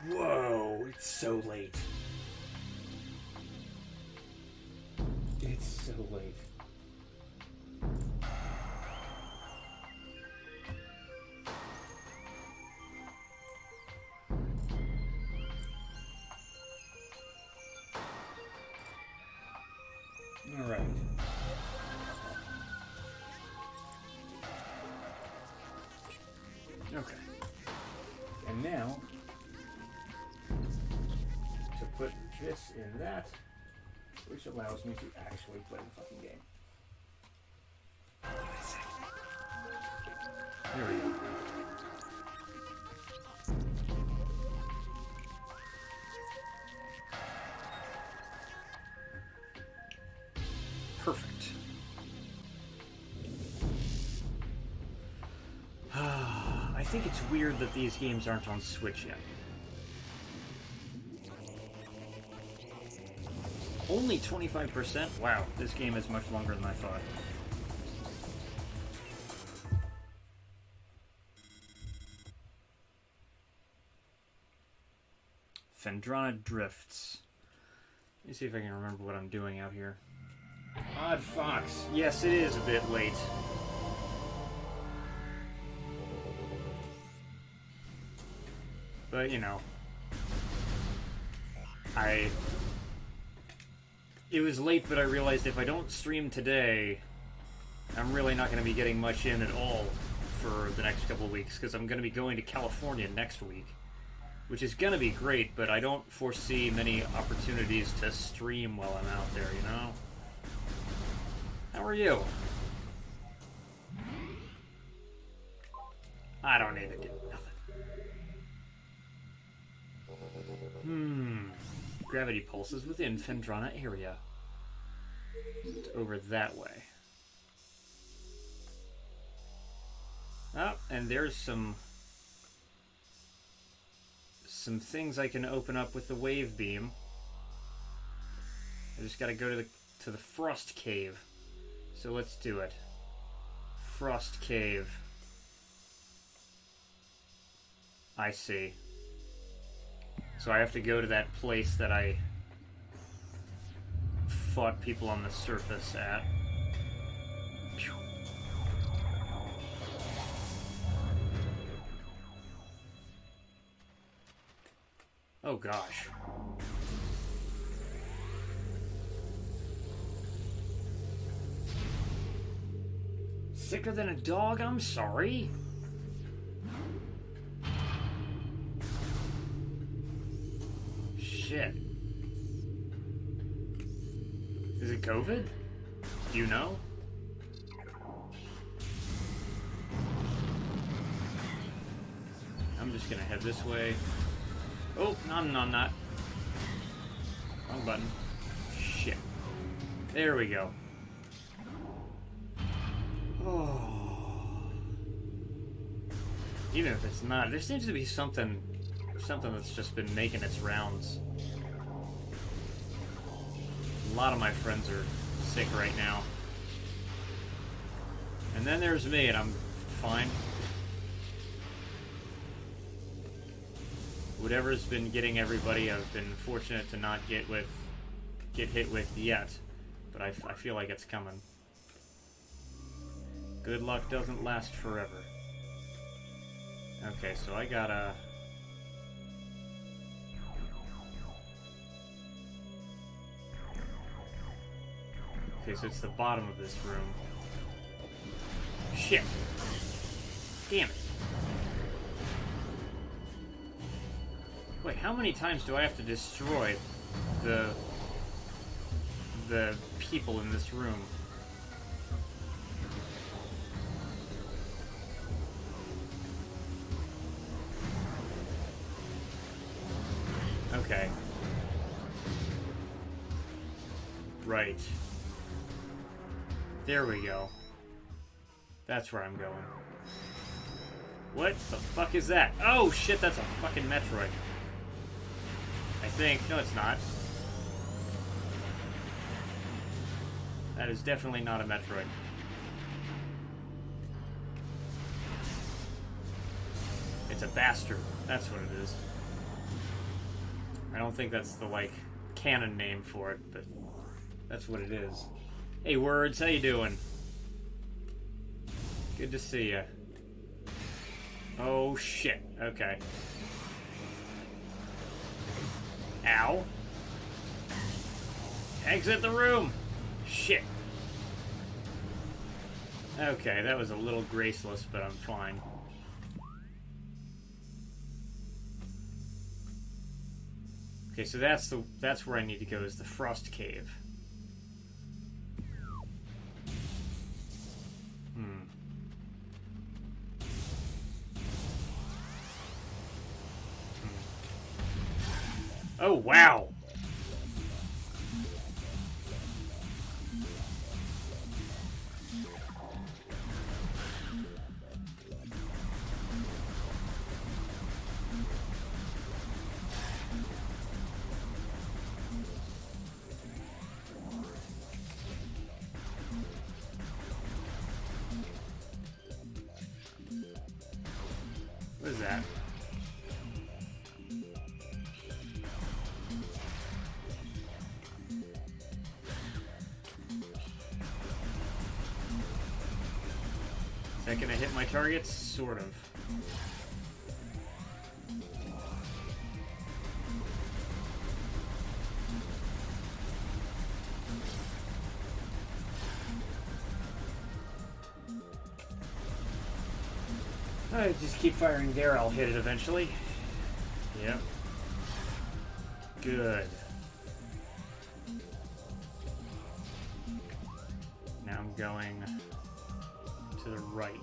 Whoa, it's so late. It's so late. All right. Okay. And now, to put this in that, which allows me to actually play the fucking game. There we go. Perfect. I think it's weird that these games aren't on Switch yet. Only 25%? Wow, this game is much longer than I thought. Phendrana Drifts. Let me see if I can remember what I'm doing out here. Odd Fox. Yes, it is a bit late. But, you know, it was late, but I realized if I don't stream today, I'm really not going to be getting much in at all for the next couple of weeks, because I'm going to be going to California next week, which is going to be great, but I don't foresee many opportunities to stream while I'm out there, you know? How are you? I don't need to do nothing. Gravity pulses within Phendrana area. It's over that way. Oh, and there's some things I can open up with the wave beam. I just gotta go to the Frost Cave. So let's do it. Frost Cave. I see. So I have to go to that place that I fought people on the surface at. Oh gosh. Sicker than a dog? I'm sorry. Shit. Is it COVID? Do you know? I'm just gonna head this way. Oh, no, I'm not. Wrong button. Shit. There we go. Oh. Even if it's not, there seems to be something that's just been making its rounds. A lot of my friends are sick right now. And then there's me, and I'm fine. Whatever's been getting everybody, I've been fortunate to not get hit with yet. But I feel like it's coming. Good luck doesn't last forever. Okay, so I gotta... Okay, so it's the bottom of this room. Shit. Damn it. Wait, how many times do I have to destroy the people in this room? Okay. Right. There we go. That's where I'm going. What the fuck is that? Oh shit, that's a fucking Metroid. I think. No, it's not. That is definitely not a Metroid. It's a bastard. That's what it is. don't think that's the, like, canon name for it, but that's what it is. Hey, Words, how you doing? Good to see you. Oh, shit. Okay. Ow. Exit the room! Shit. Okay, that was a little graceless, but I'm fine. Okay, so that's where I need to go, is the Frost Cave. Oh, wow! What is that? Is that gonna hit my targets? Sort of. Alright, just keep firing there, I'll hit it eventually. Yep. Good. Now I'm going to the right.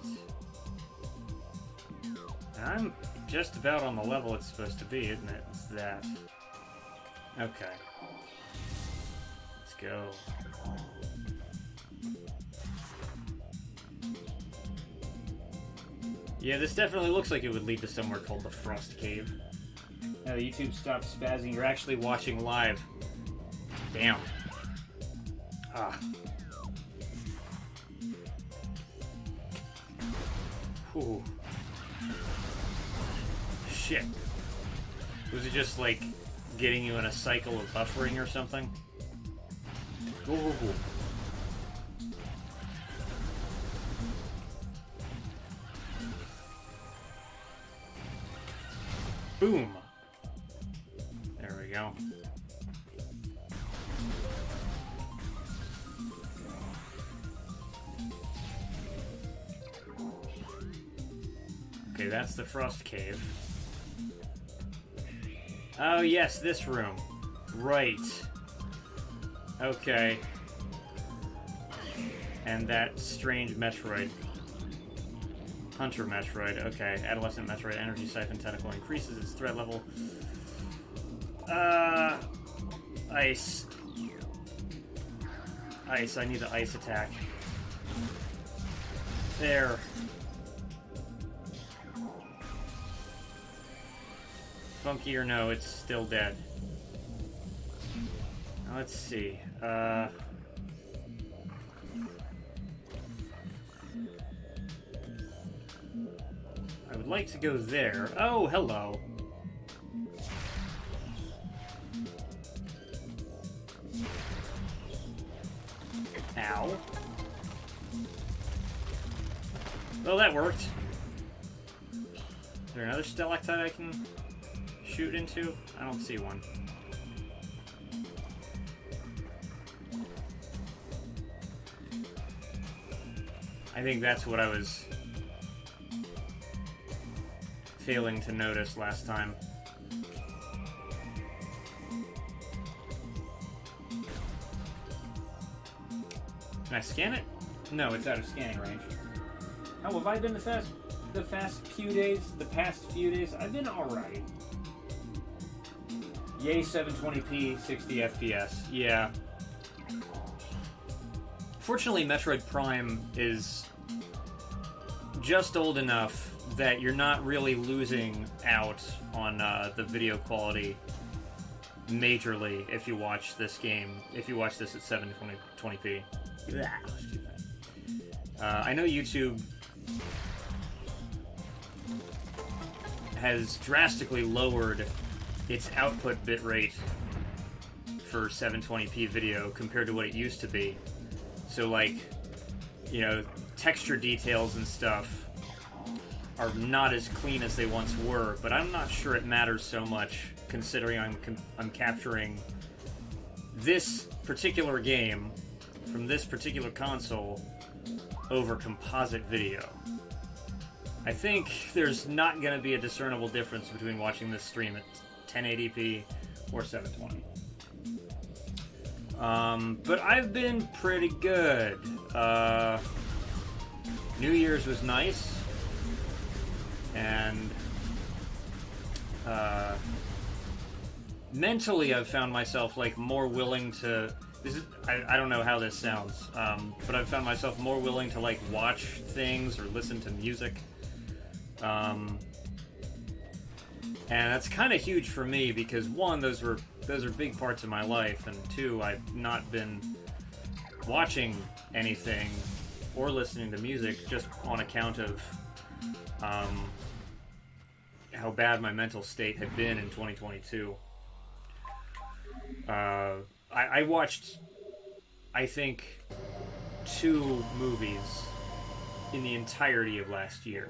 And I'm just about on the level it's supposed to be, isn't it? It's that. Okay. Let's go. Yeah, this definitely looks like it would lead to somewhere called the Frost Cave. Now the YouTube stopped spazzing. You're actually watching live. Damn. Ah. Whew. Shit. Was it just like getting you in a cycle of buffering or something? Ooh. Boom. There we go. Okay, that's the Frost Cave. Oh, yes, this room. Right. Okay. And that strange Metroid. Hunter Metroid. Okay. Adolescent Metroid energy siphon tentacle increases its threat level. Ice. Ice. I need the ice attack. There. Funky or no, it's still dead. Now, let's see. I would like to go there. Oh, hello. Ow. Well, that worked. Is there another stalactite I can shoot into? I don't see one. I think that's what I was failing to notice last time. Can I scan it? No, it's out of scanning range. How have I been the past few days? I've been alright. Yay, 720p, 60 FPS. Yeah. Fortunately, Metroid Prime is just old enough that you're not really losing out on the video quality majorly if you watch this game, if you watch this at 720p. I know YouTube has drastically lowered its output bitrate for 720p video compared to what it used to be. So, like, you know, texture details and stuff are not as clean as they once were, but I'm not sure it matters so much considering I'm capturing this particular game from this particular console over composite video. I think there's not going to be a discernible difference between watching this stream at 1080p or 720. But I've been pretty good. New Year's was nice, and mentally I've found myself like more willing to. I don't know how this sounds, but I've found myself more willing to like watch things or listen to music. And that's kind of huge for me because one, those are big parts of my life, and two, I've not been watching anything or listening to music just on account of how bad my mental state had been in 2022. I watched, I think, 2 movies in the entirety of last year.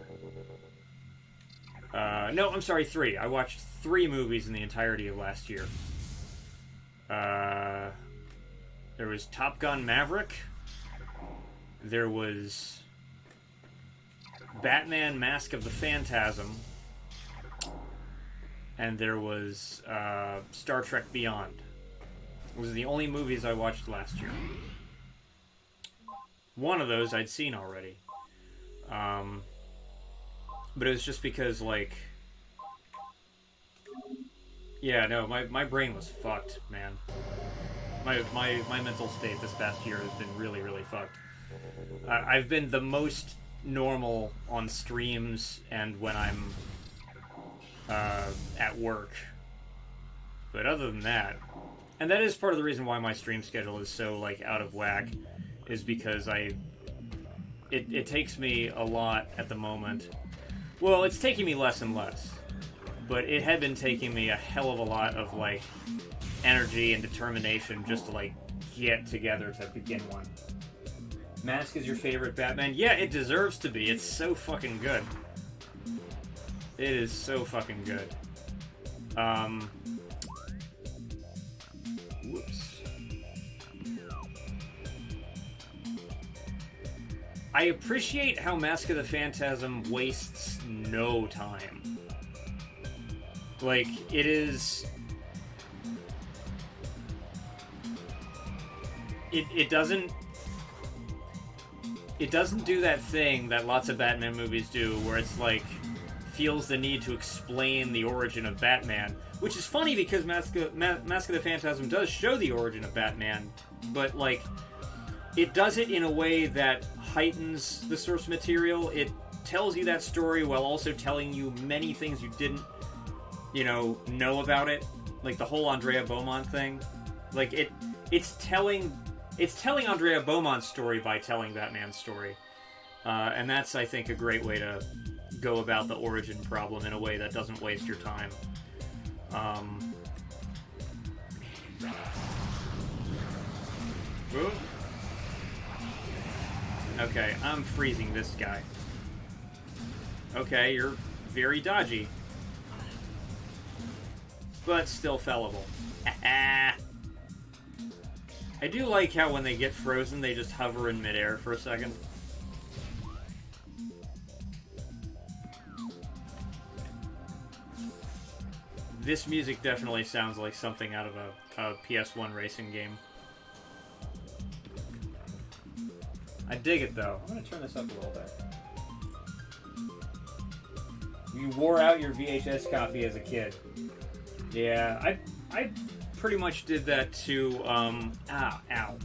No, I'm sorry, 3. I watched 3 movies in the entirety of last year. There was Top Gun Maverick. There was Batman Mask of the Phantasm. And there was Star Trek Beyond. Those are the only movies I watched last year. One of those I'd seen already. But it was just because, like... Yeah, no, my brain was fucked, man. My mental state this past year has been really, really fucked. I've been the most normal on streams and when I'm at work. But other than that... And that is part of the reason why my stream schedule is so, like, out of whack, is because it takes me a lot at the moment. Well, it's taking me less and less. But it had been taking me a hell of a lot of, like, energy and determination just to, like, get together to begin one. Mask is your favorite Batman? Yeah, it deserves to be. It's so fucking good. It is so fucking good. Whoops. I appreciate how Mask of the Phantasm wastes no time. Like, it is... It doesn't do that thing that lots of Batman movies do, where it's like, feels the need to explain the origin of Batman. Which is funny because Mask of the Phantasm does show the origin of Batman, but, like, it does it in a way that heightens the source material. It tells you that story while also telling you many things you didn't, know about it. Like the whole Andrea Beaumont thing. Like, it's telling Andrea Beaumont's story by telling Batman's story. And that's, I think, a great way to go about the origin problem in a way that doesn't waste your time. Okay, I'm freezing this guy. Okay, you're very dodgy. But still fellable. I do like how when they get frozen, they just hover in midair for a second. This music definitely sounds like something out of a PS1 racing game. I dig it, though. I'm going to turn this up a little bit. You wore out your VHS copy as a kid. Yeah, I pretty much did that to, ow.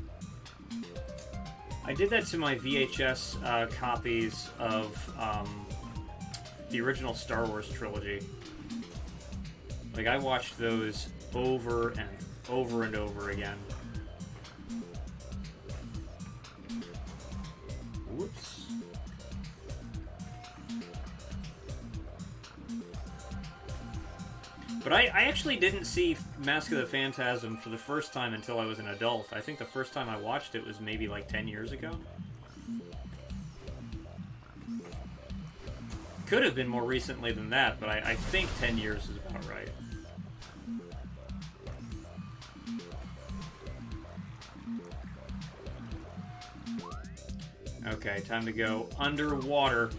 I did that to my VHS copies of the original Star Wars trilogy. Like, I watched those over and over and over again. Whoops. But I actually didn't see Mask of the Phantasm for the first time until I was an adult. I think the first time I watched it was maybe like 10 years ago. Could have been more recently than that, but I think 10 years is about right. Okay, time to go underwater.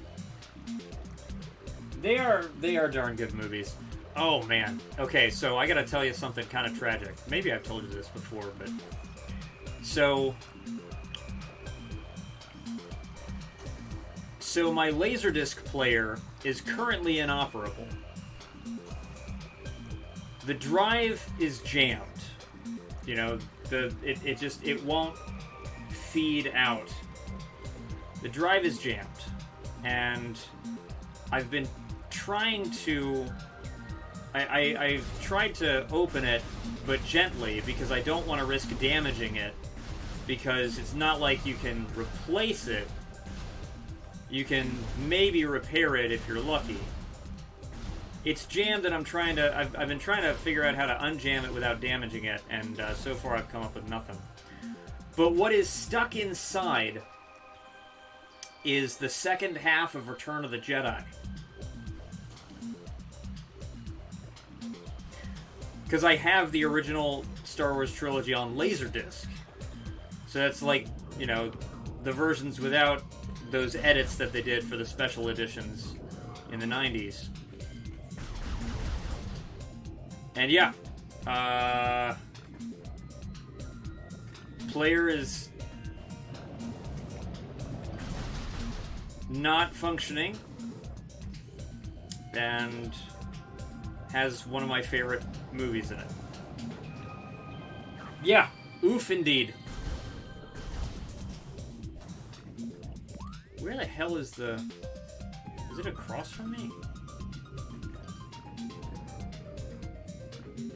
They are darn good movies. Oh man. Okay, so I gotta tell you something kind of tragic. Maybe I've told you this before, but so my Laserdisc player is currently inoperable. The drive is jammed. You know, it won't feed out. The drive is jammed, and I've been trying to. I've tried to open it, but gently, because I don't want to risk damaging it. Because it's not like you can replace it. You can maybe repair it if you're lucky. It's jammed, and I've been trying to figure out how to unjam it without damaging it, and so far I've come up with nothing. But what is stuck inside is the second half of Return of the Jedi. Because I have the original Star Wars trilogy on Laserdisc. So that's like, you know, the versions without those edits that they did for the special editions in the 90s. And yeah, player is not functioning and has one of my favorite movies in it. Yeah, oof indeed. Where the hell is the... Is it across from me?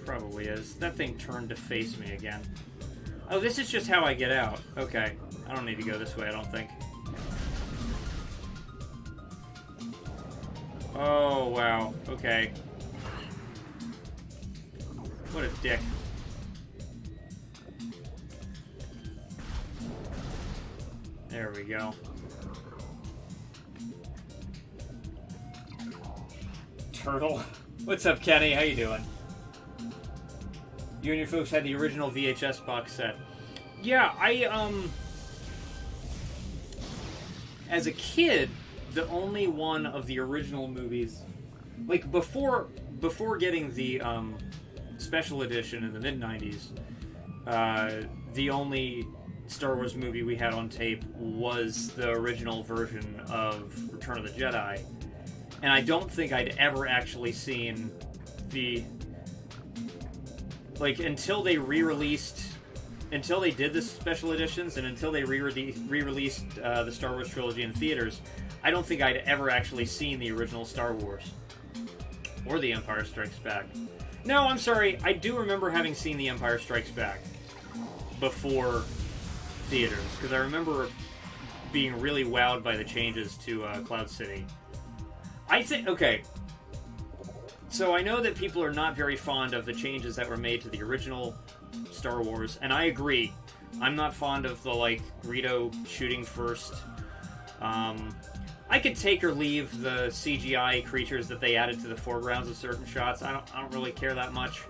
Probably is. That thing turned to face me again. Oh, this is just how I get out. Okay. I don't need to go this way, I don't think. Oh, wow. Okay. What a dick. There we go. Turtle. What's up, Kenny? How you doing? You and your folks had the original VHS box set. Yeah, as a kid, the only one of the original movies, like before getting the special edition in the mid-90s, the only Star Wars movie we had on tape was the original version of Return of the Jedi. And I don't think I'd ever actually seen the... Like, until they did the special editions, and until they re-released the Star Wars trilogy in theaters, I don't think I'd ever actually seen the original Star Wars. Or The Empire Strikes Back. No, I'm sorry, I do remember having seen The Empire Strikes Back before theaters, because I remember being really wowed by the changes to Cloud City. I think, okay, so I know that people are not very fond of the changes that were made to the original Star Wars, and I agree. I'm not fond of the, like, Greedo shooting first. I could take or leave the CGI creatures that they added to the foregrounds of certain shots. I don't really care that much.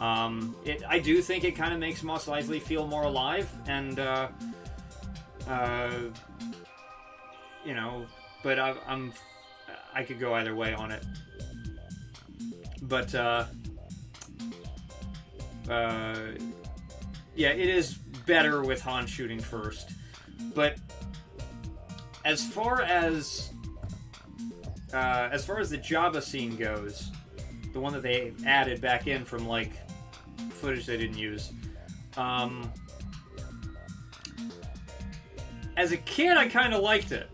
I do think it kind of makes Mos Eisley feel more alive, and, you know, but I could go either way on it. But, yeah, it is better with Han shooting first. But as far as the Jabba scene goes, the one that they added back in from, like, footage they didn't use, as a kid, I kind of liked it.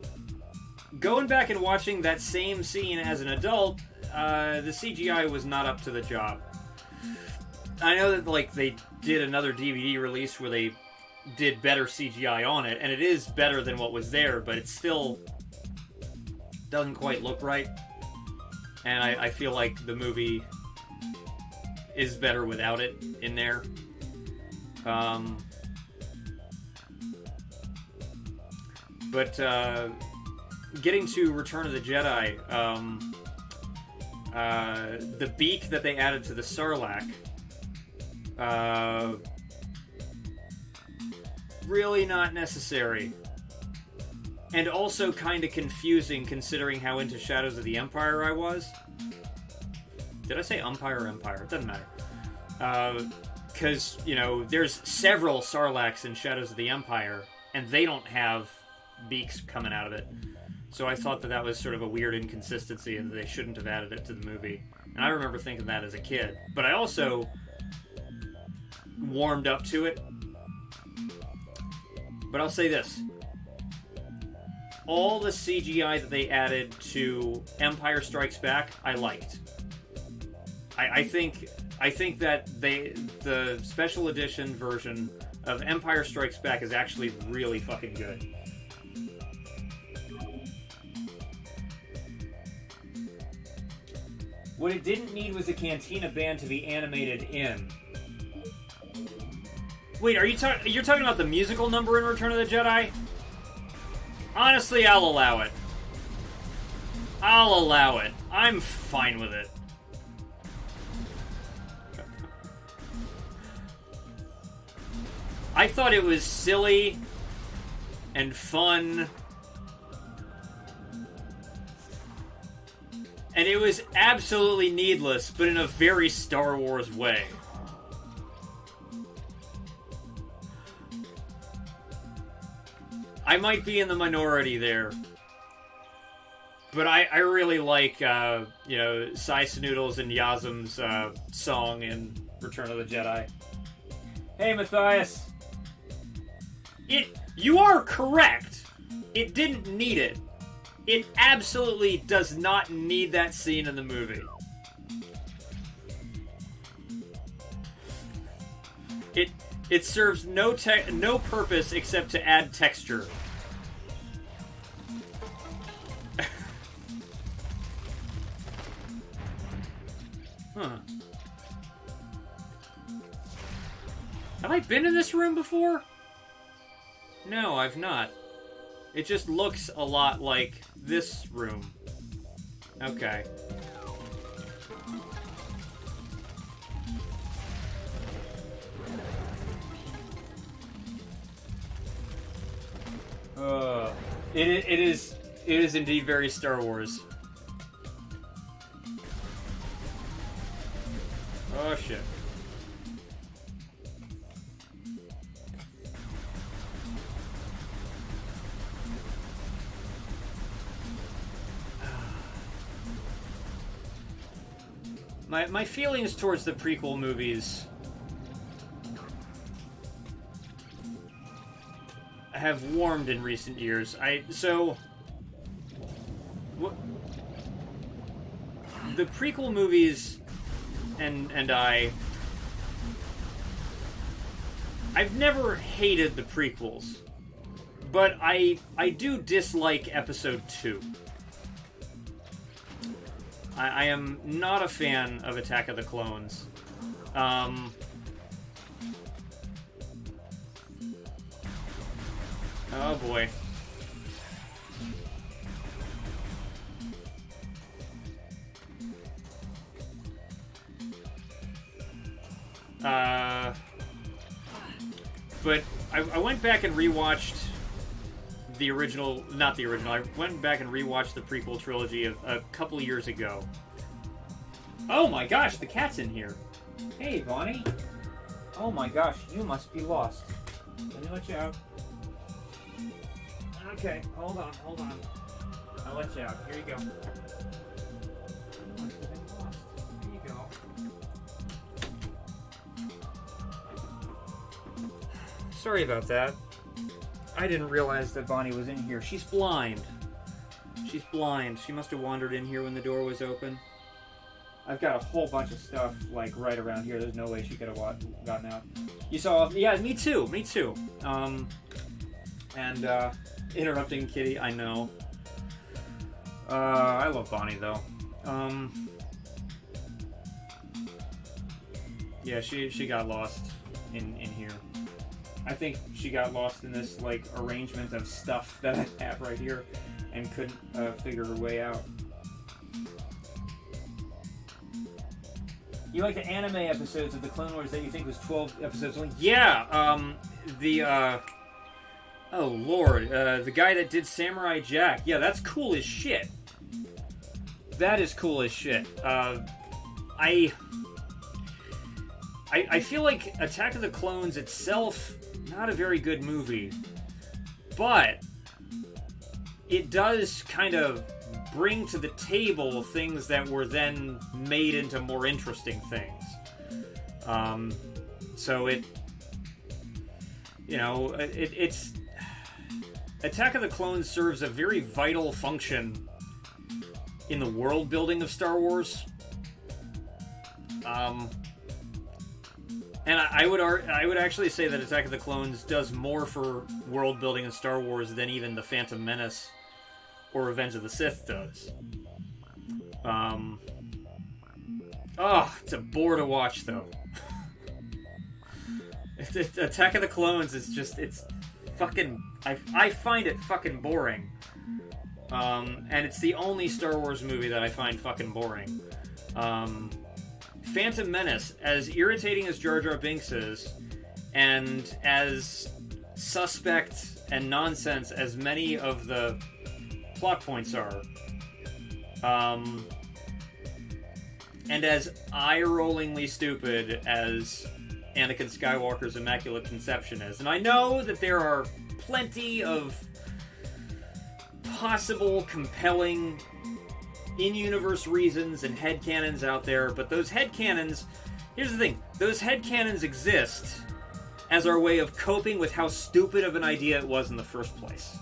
Going back and watching that same scene as an adult, the CGI was not up to the job. I know that, like, they did another DVD release where they did better CGI on it, and it is better than what was there, but it still doesn't quite look right. And I feel like the movie is better without it in there. But getting to Return of the Jedi, the beak that they added to the Sarlacc, really not necessary. And also kind of confusing considering how into Shadows of the Empire I was. Did I say umpire or empire? It doesn't matter. Because, you know, there's several Sarlaccs in Shadows of the Empire, and they don't have beaks coming out of it. So I thought that that was sort of a weird inconsistency and that they shouldn't have added it to the movie. And I remember thinking that as a kid. But I also warmed up to it. But I'll say this. All the CGI that they added to Empire Strikes Back, I liked. I think that the special edition version of Empire Strikes Back is actually really fucking good. What it didn't need was a Cantina band to be animated in. Wait, you're talking about the musical number in Return of the Jedi? Honestly, I'll allow it. I'll allow it. I'm fine with it. I thought it was silly and fun. And it was absolutely needless, but in a very Star Wars way. I might be in the minority there. But I really like, you know, Sai Snoodles and Yazm's song in Return of the Jedi. Hey, Matthias. You are correct. It didn't need it. It absolutely does not need that scene in the movie. It serves no purpose except to add texture. Huh. Have I been in this room before? No, I've not. It just looks a lot like this room. Okay. It is indeed very Star Wars. Oh shit. My feelings towards the prequel movies have warmed in recent years. The prequel movies and I've never hated the prequels, but I do dislike Episode 2. I am not a fan of Attack of the Clones. Oh boy. But I went back and rewatched the original, not the original, I went back and rewatched the prequel trilogy a couple years ago. Oh my gosh, the cat's in here. Hey, Bonnie. Oh my gosh, you must be lost. Let me let you out. Okay, hold on. I'll let you out. Here you go. You must have been lost. Here you go. Sorry about that. I didn't realize that Bonnie was in here. She's blind. She's blind. She must have wandered in here when the door was open. I've got a whole bunch of stuff, like, right around here. There's no way she could have gotten out. You saw... Yeah, me too. Interrupting Kitty, I know. I love Bonnie, though. Yeah, she got lost in here. I think she got lost in this, like, arrangement of stuff that I have right here and couldn't figure her way out. You like the anime episodes of the Clone Wars that you think was 12 episodes long? Yeah, oh, Lord. The guy that did Samurai Jack. Yeah, that's cool as shit. That is cool as shit. I feel like Attack of the Clones itself, not a very good movie, but it does kind of bring to the table things that were then made into more interesting things. So it, you know, it's Attack of the Clones serves a very vital function in the world building of Star Wars. And I would actually say that Attack of the Clones does more for world building in Star Wars than even the Phantom Menace or Revenge of the Sith does. It's a bore to watch, though. Attack of the Clones is just, it's fucking, I find it fucking boring. And it's the only Star Wars movie that I find fucking boring. Phantom Menace, as irritating as Jar Jar Binks is, and as suspect and nonsense as many of the plot points are, and as eye-rollingly stupid as Anakin Skywalker's Immaculate Conception is. And I know that there are plenty of possible, compelling, in-universe reasons and headcanons out there, but those headcanons, here's the thing, those headcanons exist as our way of coping with how stupid of an idea it was in the first place.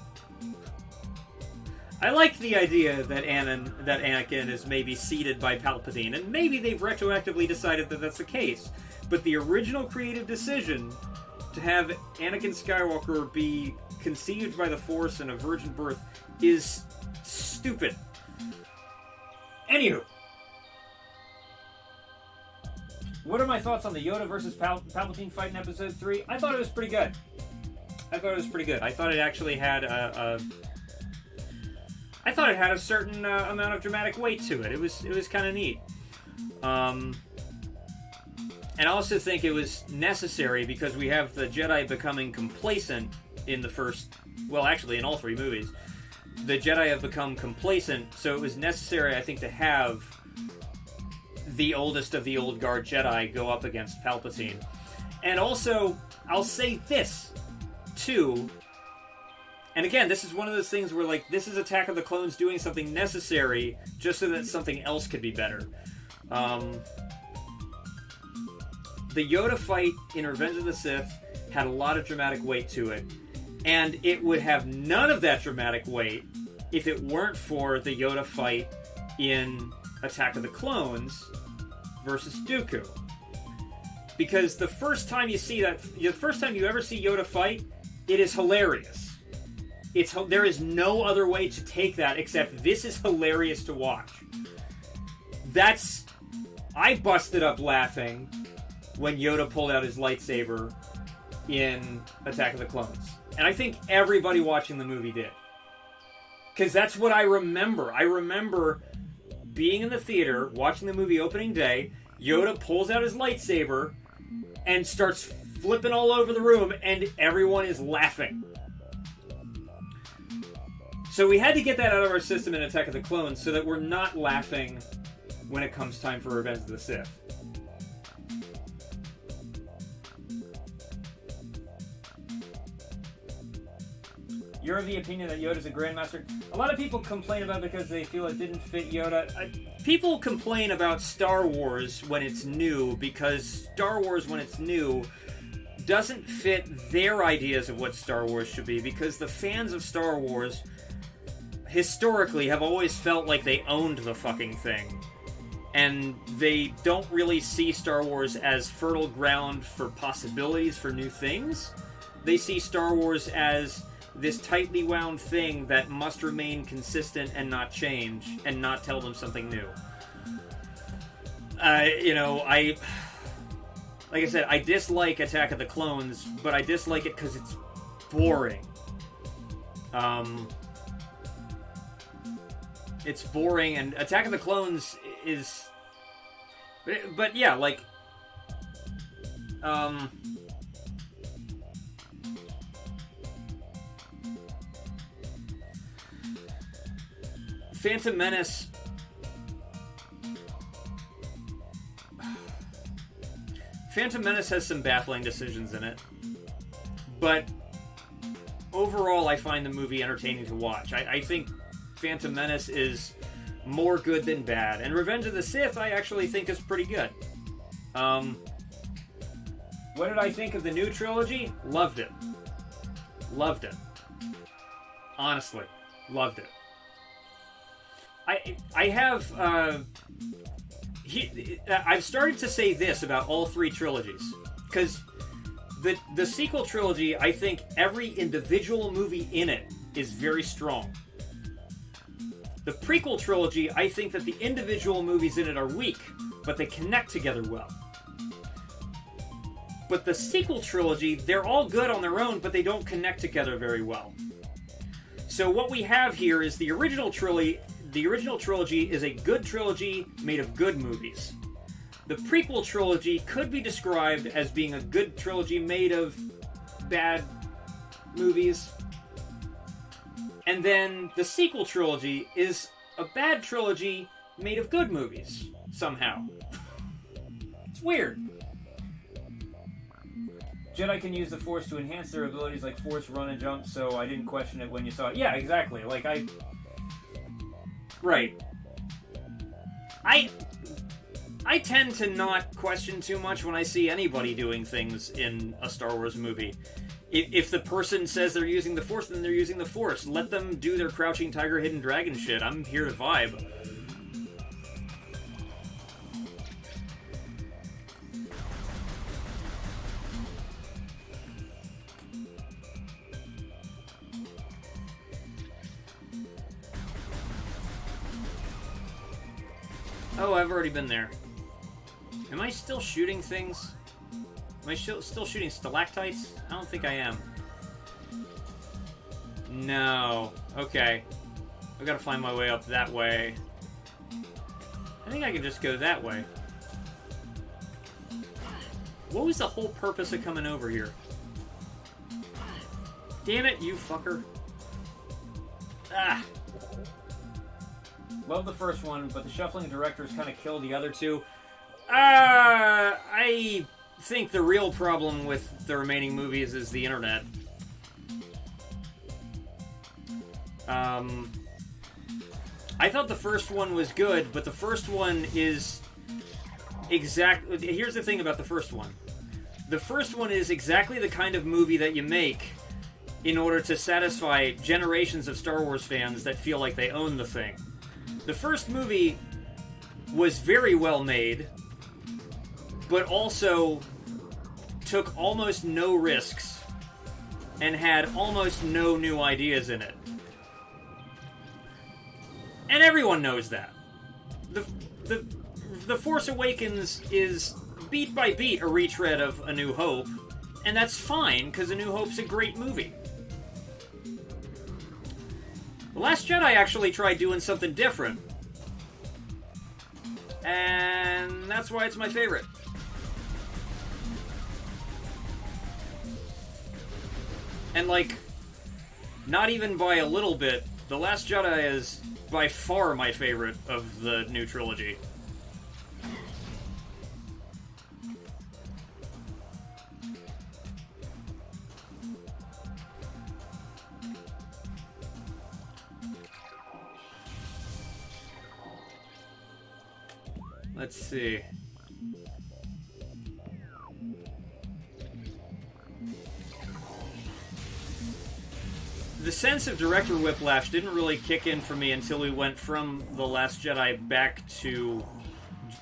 I like the idea that Anakin is maybe seeded by Palpatine, and maybe they've retroactively decided that that's the case, but the original creative decision to have Anakin Skywalker be conceived by the Force and a virgin birth is stupid. Anywho, what are my thoughts on the Yoda versus Palpatine fight in Episode 3? I thought it was pretty good. I thought it actually had a certain amount of dramatic weight to it. It was kind of neat. And I also think it was necessary because we have the Jedi becoming complacent in the first, well, actually in all three movies. The Jedi have become complacent, so it was necessary, I think, to have the oldest of the old guard Jedi go up against Palpatine. And also, I'll say this, too, and again, this is one of those things where, like, this is Attack of the Clones doing something necessary just so that something else could be better. The Yoda fight in Revenge of the Sith had a lot of dramatic weight to it. And it would have none of that dramatic weight if it weren't for the Yoda fight in Attack of the Clones versus Dooku. Because the first time you ever see Yoda fight, it is hilarious. There is no other way to take that except this is hilarious to watch. I busted up laughing when Yoda pulled out his lightsaber in Attack of the Clones. And I think everybody watching the movie did. Because that's what I remember. I remember being in the theater, watching the movie opening day, Yoda pulls out his lightsaber and starts flipping all over the room, and everyone is laughing. So we had to get that out of our system in Attack of the Clones so that we're not laughing when it comes time for Revenge of the Sith. You're of the opinion that Yoda's a Grandmaster. A lot of people complain about it because they feel it didn't fit Yoda. People complain about Star Wars when it's new because Star Wars, when it's new, doesn't fit their ideas of what Star Wars should be, because the fans of Star Wars historically have always felt like they owned the fucking thing. And they don't really see Star Wars as fertile ground for possibilities for new things. They see Star Wars as this tightly wound thing that must remain consistent and not change, and not tell them something new. like I said, I dislike Attack of the Clones, but I dislike it because it's boring. It's boring, and Attack of the Clones is... But yeah, like... Phantom Menace... Phantom Menace has some baffling decisions in it, but overall I find the movie entertaining to watch. I think Phantom Menace is more good than bad, and Revenge of the Sith I actually think is pretty good. What did I think of the new trilogy? Loved it. Loved it. Honestly, loved it. I have... I've started to say this about all three trilogies, because the sequel trilogy, I think every individual movie in it is very strong. The prequel trilogy, I think that the individual movies in it are weak, but they connect together well. But the sequel trilogy, they're all good on their own, but they don't connect together very well. So what we have here is the original trilogy. The original trilogy is a good trilogy made of good movies. The prequel trilogy could be described as being a good trilogy made of bad movies. And then the sequel trilogy is a bad trilogy made of good movies, somehow. It's weird. Jedi can use the Force to enhance their abilities like Force run and jump, so I didn't question it when you saw it. Yeah, exactly. Like, Right. I tend to not question too much when I see anybody doing things in a Star Wars movie. If the person says they're using the Force, then they're using the Force. Let them do their Crouching Tiger, Hidden Dragon shit. I'm here to vibe. Oh, I've already been there. Am I still shooting things? Am I still shooting stalactites? I don't think I am. No. Okay. I've got to find my way up that way. I think I can just go that way. What was the whole purpose of coming over here? Damn it, you fucker. Ah! Love the first one, but the shuffling directors kind of killed the other two. I think the real problem with the remaining movies is the internet. I thought the first one was good, but the first one is Here's the thing about the first one. The first one is exactly the kind of movie that you make in order to satisfy generations of Star Wars fans that feel like they own the thing. The first movie was very well made, but also took almost no risks and had almost no new ideas in it. And everyone knows that. The Force Awakens is beat by beat a retread of A New Hope, and that's fine, because A New Hope's a great movie. The Last Jedi actually tried doing something different, and that's why it's my favorite. And, like, not even by a little bit, The Last Jedi is by far my favorite of the new trilogy. Let's see. The sense of director whiplash didn't really kick in for me until we went from The Last Jedi back to...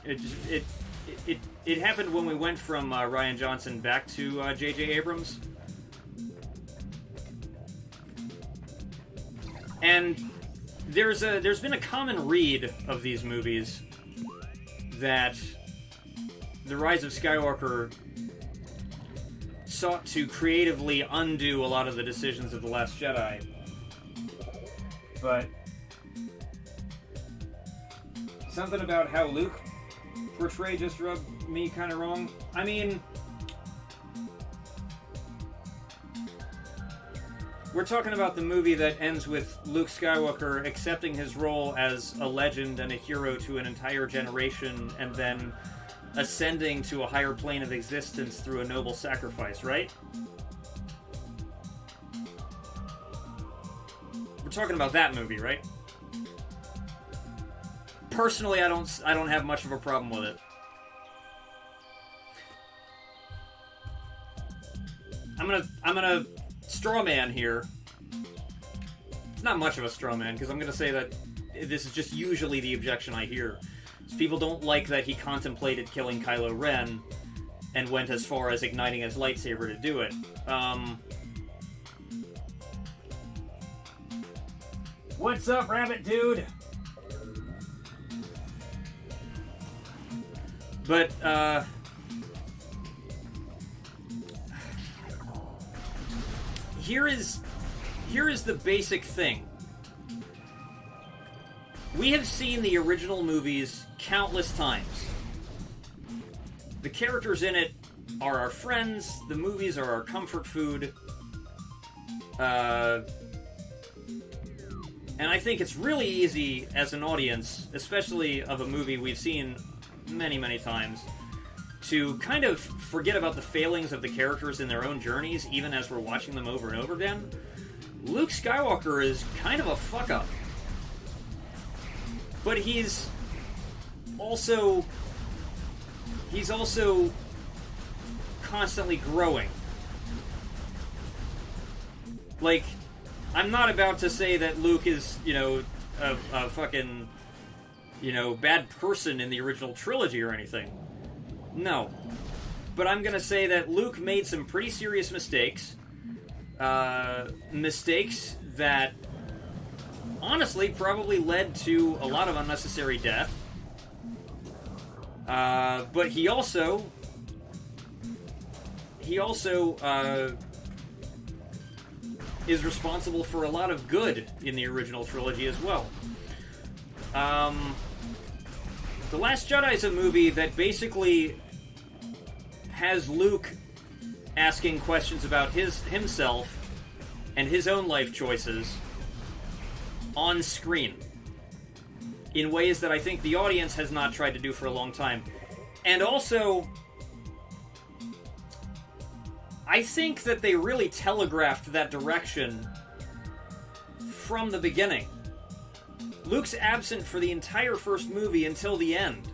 It happened when we went from Rian Johnson back to J.J. Abrams. And there's been a common read of these movies that The Rise of Skywalker sought to creatively undo a lot of the decisions of The Last Jedi. But something about how Luke portrayed just rubbed me kind of wrong. I mean, we're talking about the movie that ends with Luke Skywalker accepting his role as a legend and a hero to an entire generation, and then ascending to a higher plane of existence through a noble sacrifice, right? We're talking about that movie, right? Personally, I don't have much of a problem with it. I'm gonna straw man here. It's not much of a straw man, because I'm gonna say that this is just usually the objection I hear. People don't like that he contemplated killing Kylo Ren and went as far as igniting his lightsaber to do it. What's up, rabbit dude? But, here is the basic thing. We have seen the original movies countless times. The characters in it are our friends, the movies are our comfort food. And I think it's really easy as an audience, especially of a movie we've seen many, many times, to kind of forget about the failings of the characters in their own journeys, even as we're watching them over and over again. Luke Skywalker is kind of a fuck-up. But he's also constantly growing. Like, I'm not about to say that Luke is, a fucking, bad person in the original trilogy or anything. No. But I'm gonna say that Luke made some pretty serious mistakes. Mistakes that honestly probably led to a lot of unnecessary death. But he also is responsible for a lot of good in the original trilogy as well. The Last Jedi is a movie that basically has Luke asking questions about himself and his own life choices on screen in ways that I think the audience has not tried to do for a long time. And also, I think that they really telegraphed that direction from the beginning. Luke's absent for the entire first movie until the end,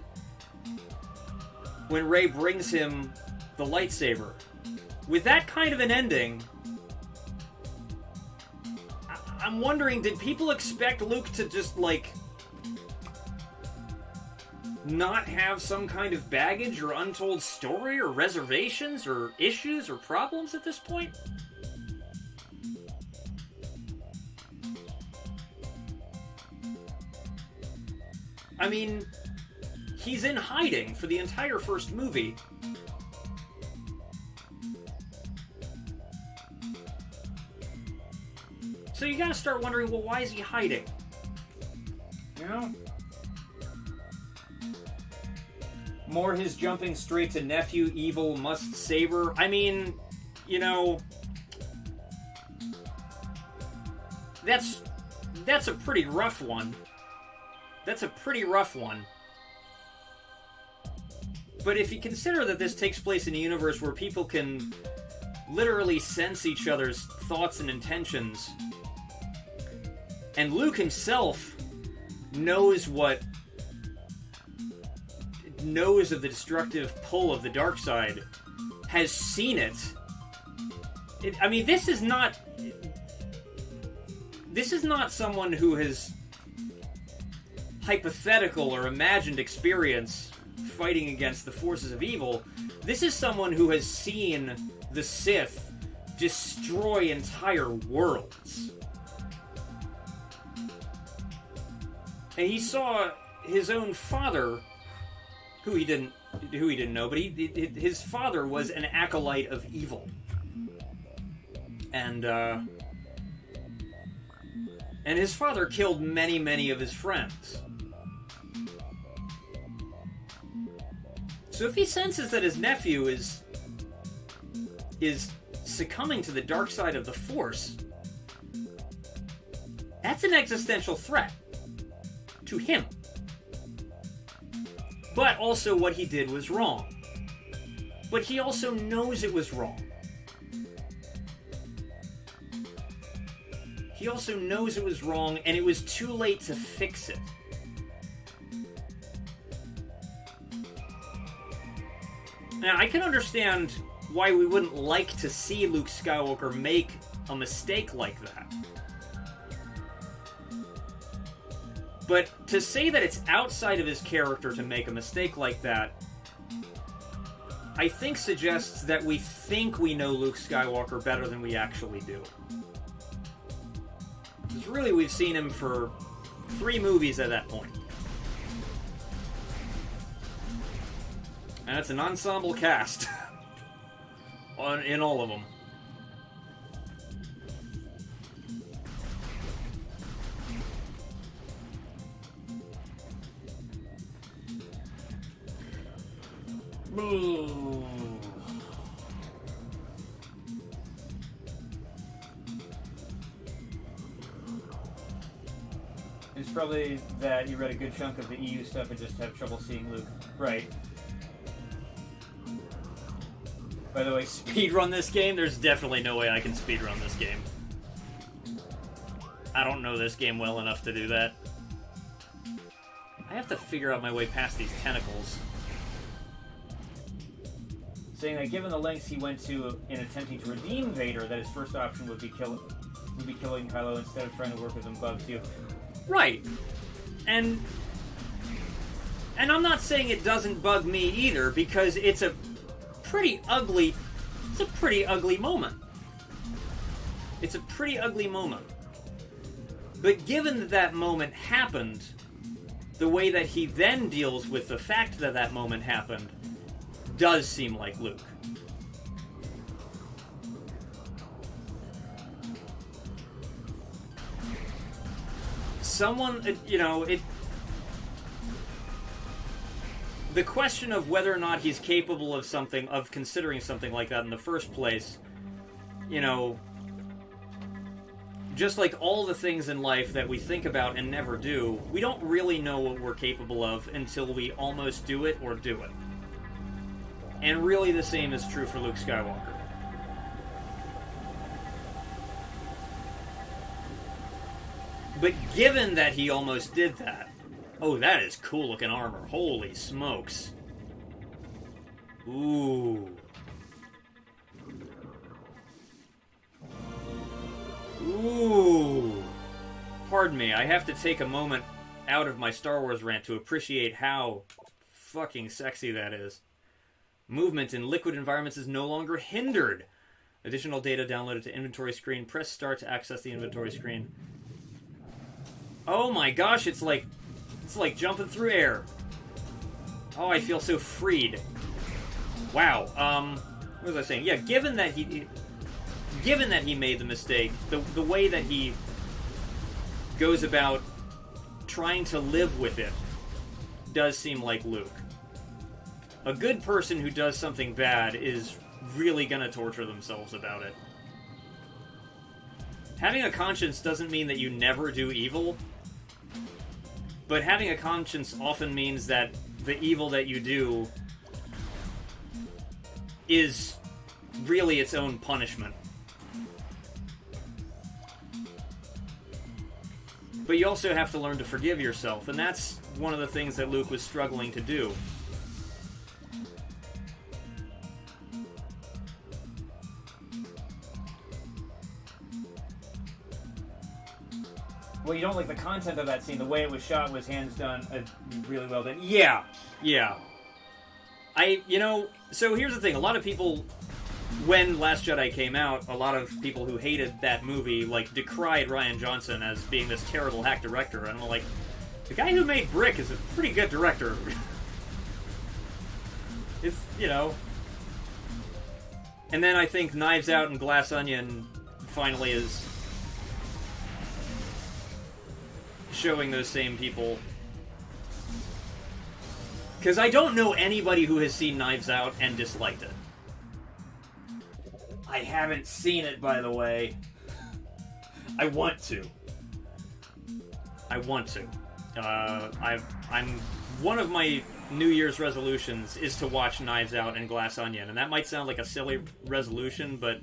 when Rey brings him the lightsaber. With that kind of an ending, I'm wondering, did people expect Luke to just, not have some kind of baggage or untold story or reservations or issues or problems at this point? I mean, he's in hiding for the entire first movie. So you gotta start wondering, well, why is he hiding? You know? More his jumping straight to nephew, evil, must saber. I mean, that's a pretty rough one. That's a pretty rough one. But if you consider that this takes place in a universe where people can literally sense each other's thoughts and intentions, and Luke himself knows of the destructive pull of the dark side, has seen it. I mean, this is not someone who has hypothetical or imagined experience fighting against the forces of evil. This is someone who has seen the Sith destroy entire worlds. And he saw his own father, who he didn't who he didn't know, but his father was an acolyte of evil. And his father killed many, many of his friends. So if he senses that his nephew is succumbing to the dark side of the Force, that's an existential threat to him. But also what he did was wrong. But he also knows it was wrong. He also knows it was wrong, and it was too late to fix it. Now, I can understand why we wouldn't like to see Luke Skywalker make a mistake like that. But to say that it's outside of his character to make a mistake like that, I think suggests that we think we know Luke Skywalker better than we actually do. Because really, we've seen him for 3 movies at that point. And it's an ensemble cast. In all of them. It's probably that you read a good chunk of the EU stuff and just have trouble seeing Luke. Right. By the way, speedrun this game? There's definitely no way I can speedrun this game. I don't know this game well enough to do that. I have to figure out my way past these tentacles. Saying that given the lengths he went to in attempting to redeem Vader, that his first option would be killing Kylo instead of trying to work with him bugs you. Right. And I'm not saying it doesn't bug me either, because it's a pretty ugly moment. It's a pretty ugly moment. But given that that moment happened, the way that he then deals with the fact that that moment happened does seem like Luke. The question of whether or not he's capable of considering something like that in the first place, just like all the things in life that we think about and never do, we don't really know what we're capable of until we almost do it or do it. And really the same is true for Luke Skywalker. But given that he almost did that, oh, that is cool looking armor. Holy smokes. Ooh. Ooh. Pardon me, I have to take a moment out of my Star Wars rant to appreciate how fucking sexy that is. Movement in liquid environments is no longer hindered. Additional data downloaded to inventory screen. Press start to access the inventory screen. Oh my gosh, it's like jumping through air. Oh, I feel so freed. Wow. What was I saying? Yeah, given that he made the mistake, the way that he goes about trying to live with it does seem like Luke. A good person who does something bad is really gonna torture themselves about it. Having a conscience doesn't mean that you never do evil, but having a conscience often means that the evil that you do is really its own punishment. But you also have to learn to forgive yourself, and that's one of the things that Luke was struggling to do. Well, you don't like the content of that scene. The way it was shot was hands down really well done. Yeah. So here's the thing. A lot of people, when Last Jedi came out, a lot of people who hated that movie, decried Rian Johnson as being this terrible hack director. And I'm like, the guy who made Brick is a pretty good director. It's, you know... And then I think Knives Out and Glass Onion finally is showing those same people. Because I don't know anybody who has seen Knives Out and disliked it. I haven't seen it, by the way. I want to. I want to. I'm one of my New Year's resolutions is to watch Knives Out and Glass Onion, and that might sound like a silly resolution, but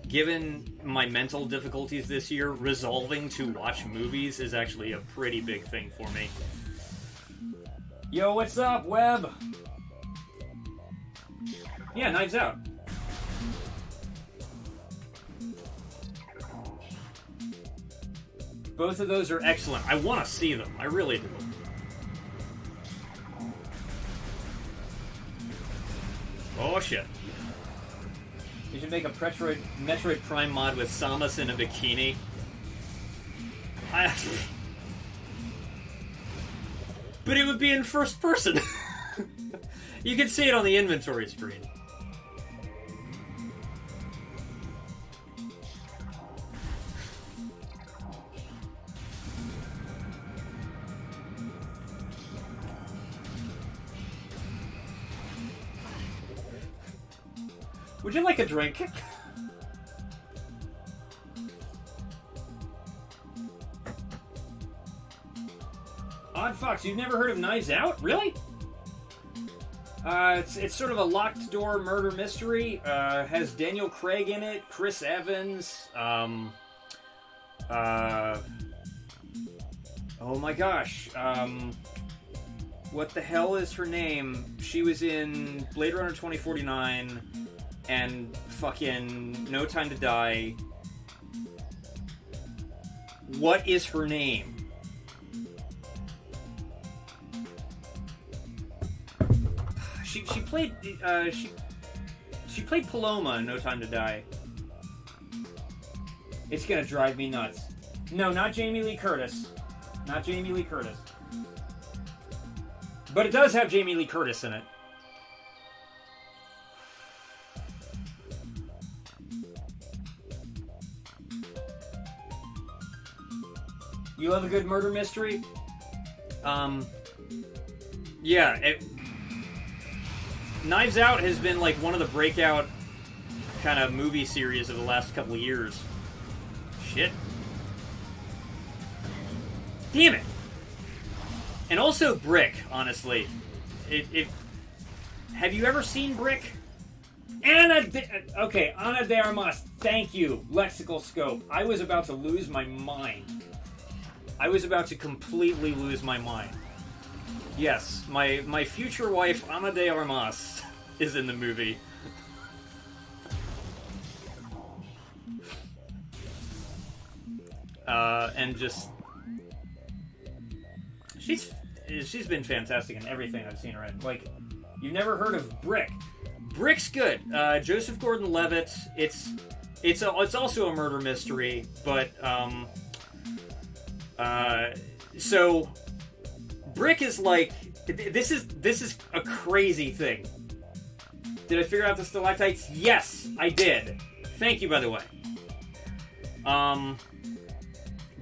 given my mental difficulties this year, resolving to watch movies is actually a pretty big thing for me. Yo, what's up, Webb? Yeah, Knives Out. Both of those are excellent. I want to see them. I really do. Oh, shit. You should make a Metroid Prime mod with Samus in a bikini. But it would be in first person. You can see it on the inventory screen. Would you like a drink? Odd Fox, you've never heard of Knives Out? Really? It's sort of a locked door murder mystery. Has Daniel Craig in it, Chris Evans, oh my gosh, what the hell is her name? She was in Blade Runner 2049 and fucking No Time to Die. What is her name? She played she played Paloma in No Time to Die. It's gonna drive me nuts. No, not Jamie Lee Curtis. Not Jamie Lee Curtis. But it does have Jamie Lee Curtis in it. You love a good murder mystery? Yeah, Knives Out has been like one of the breakout kind of movie series of the last couple of years. Shit. Damn it! And also Brick, honestly. Have you ever seen Brick? Ana de Armas, thank you, Lexical Scope. I was about to lose my mind. I was about to completely lose my mind. Yes, my future wife, Ana de Armas, is in the movie. And just... She's been fantastic in everything I've seen her in. Like, you've never heard of Brick. Brick's good. Joseph Gordon-Levitt. It's also a murder mystery, but so Brick is like this is a crazy thing. Did I figure out the stalactites? Yes, I did. Thank you, by the way.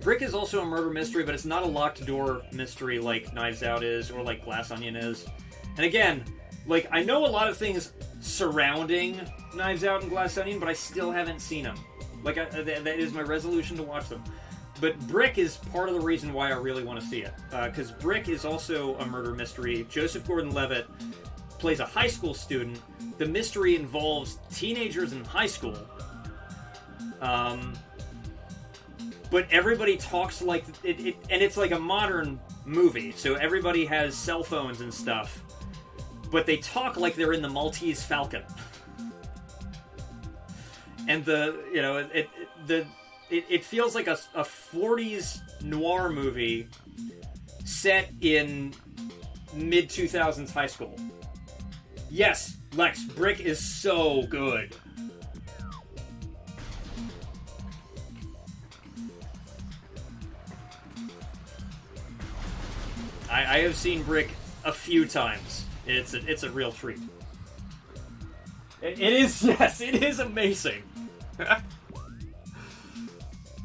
Brick is also a murder mystery, but it's not a locked door mystery like Knives Out is, or like Glass Onion is. And again, like, I know a lot of things surrounding Knives Out and Glass Onion, but I still haven't seen them. Like, that is my resolution to watch them. But Brick is part of the reason why I really want to see it. Because Brick is also a murder mystery. Joseph Gordon-Levitt plays a high school student. The mystery involves teenagers in high school. But everybody talks like it, and it's like a modern movie, so everybody has cell phones and stuff, but they talk like they're in the Maltese Falcon. And it feels like a 40s noir movie set in mid-2000s high school. Yes, Lex, Brick is so good. I have seen Brick a few times. It's a real treat. It is, yes, it is amazing.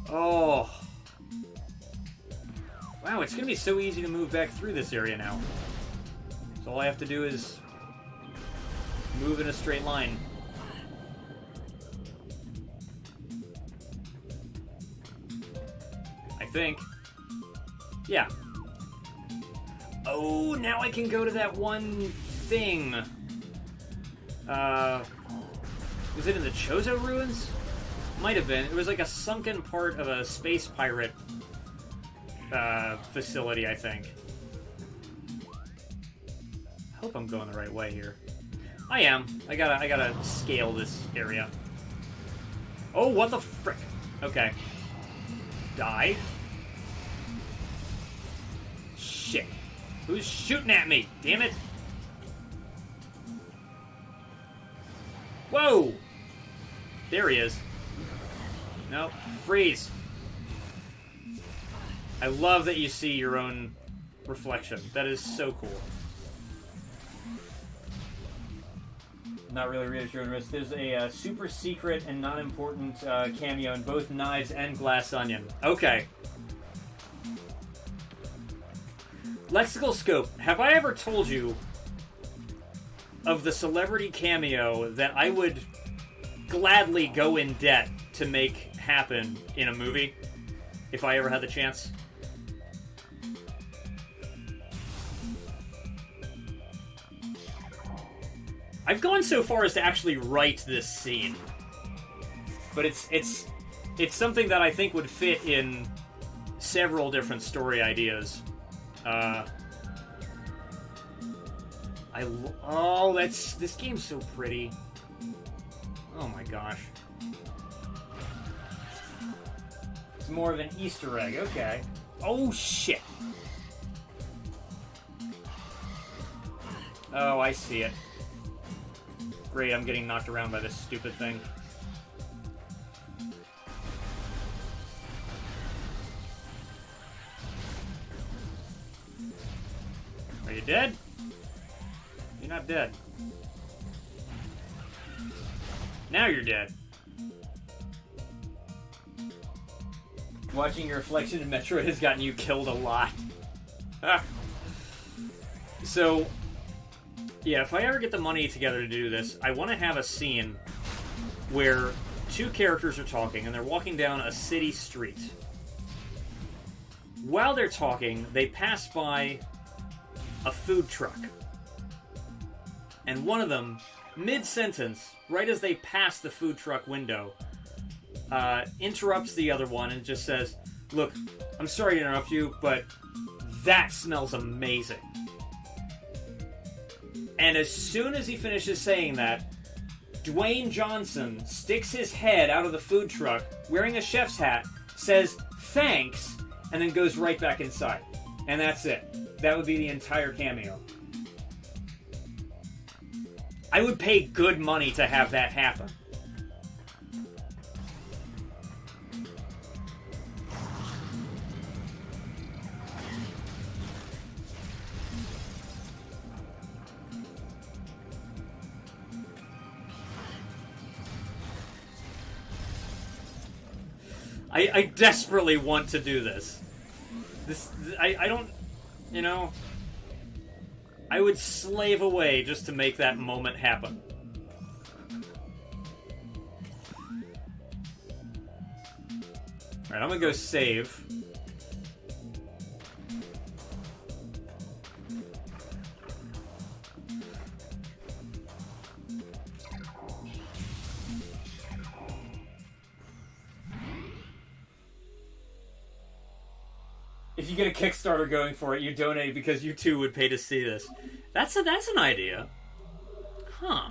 Oh. Wow, it's gonna be so easy to move back through this area now. So all I have to do is move in a straight line. I think. Yeah. Oh, now I can go to that one thing. Was it in the Chozo ruins? Might have been. It was like a sunken part of a space pirate facility, I think. I hope I'm going the right way here. I am. I gotta scale this area. Oh, what the frick? Okay. Die. Shit. Who's shooting at me? Damn it. Whoa! There he is. Nope. Freeze. I love that you see your own reflection. That is so cool. Not really reassuring. There's a super secret and not important cameo in both Knives and Glass Onion. Okay. Lexical Scope, have I ever told you of the celebrity cameo that I would gladly go in debt to make happen in a movie if I ever had the chance? I've gone so far as to actually write this scene, but it's something that I think would fit in several different story ideas. This game's so pretty. Oh my gosh. It's more of an Easter egg, okay. Oh shit. Oh, I see it. Great, I'm getting knocked around by this stupid thing. Are you dead? You're not dead. Now you're dead. Watching your reflection in Metroid has gotten you killed a lot. So, yeah, if I ever get the money together to do this, I want to have a scene where two characters are talking and they're walking down a city street. While they're talking, they pass by a food truck. And one of them, mid-sentence, right as they pass the food truck window, interrupts the other one and just says, "Look, I'm sorry to interrupt you, but that smells amazing." And as soon as he finishes saying that, Dwayne Johnson sticks his head out of the food truck, wearing a chef's hat, says, "Thanks," and then goes right back inside. And that's it. That would be the entire cameo. I would pay good money to have that happen. I desperately want to do this. I don't, you know, I would slave away just to make that moment happen. Alright, I'm gonna go save. If you get a Kickstarter going for it, you donate because you too would pay to see this. That's an idea. Huh.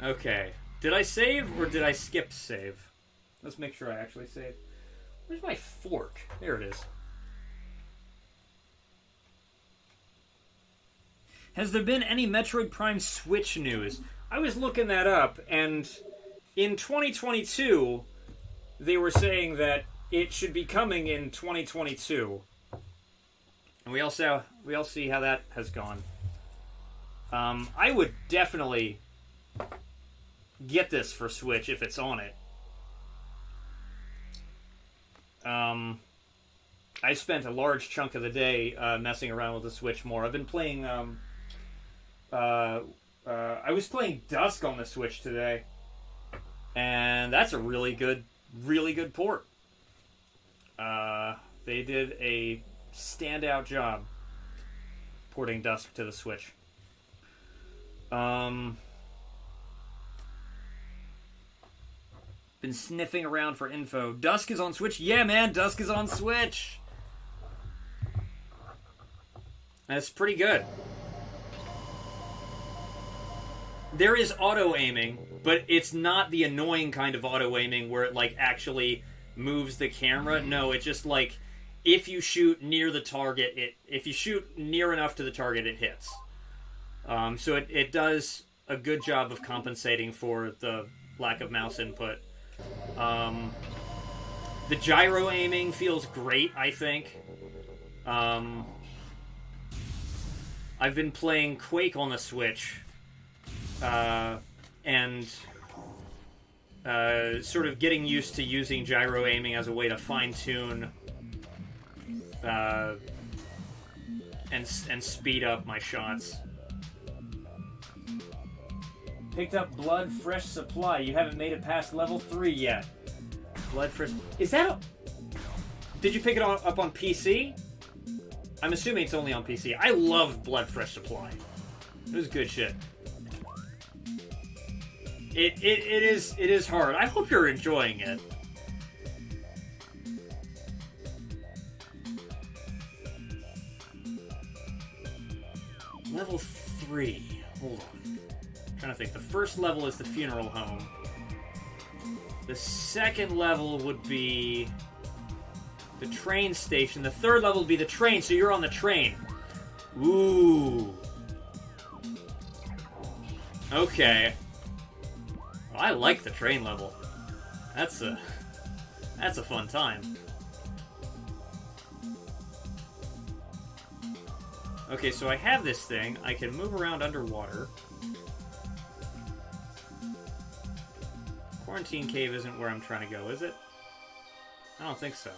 Okay. Did I save or did I skip save? Let's make sure I actually saved. Where's my fork? There it is. Has there been any Metroid Prime Switch news? I was looking that up, and in 2022, they were saying that it should be coming in 2022. And we all see how that has gone. I would definitely get this for Switch if it's on it. I spent a large chunk of the day messing around with the Switch more. I've been playing. I was playing Dusk on the Switch today, and that's a really good port. They did a standout job porting Dusk to the Switch. Been sniffing around for info. Dusk is on Switch? Yeah, man, Dusk is on Switch! That's pretty good. There is auto-aiming, but it's not the annoying kind of auto-aiming where it, like, actually moves the camera. No, it just, like, if you shoot near the target, if you shoot near enough to the target, it hits. So it does a good job of compensating for the lack of mouse input. The gyro aiming feels great, I think. I've been playing Quake on the Switch, and sort of getting used to using gyro aiming as a way to fine-tune and speed up my shots. Picked up Blood Fresh Supply. You haven't made it past level 3 yet. Blood Fresh... Is that a... Did you pick it up on PC? I'm assuming it's only on PC. I loved Blood Fresh Supply. It was good shit. It is hard. I hope you're enjoying it. Level 3. Hold on. I'm trying to think. The first level is the funeral home. The second level would be the train station. The third level would be the train, so you're on the train. Ooh. Okay. Well, I like the train level. That's a fun time. Okay, so I have this thing. I can move around underwater. Quarantine Cave isn't where I'm trying to go, is it? I don't think so.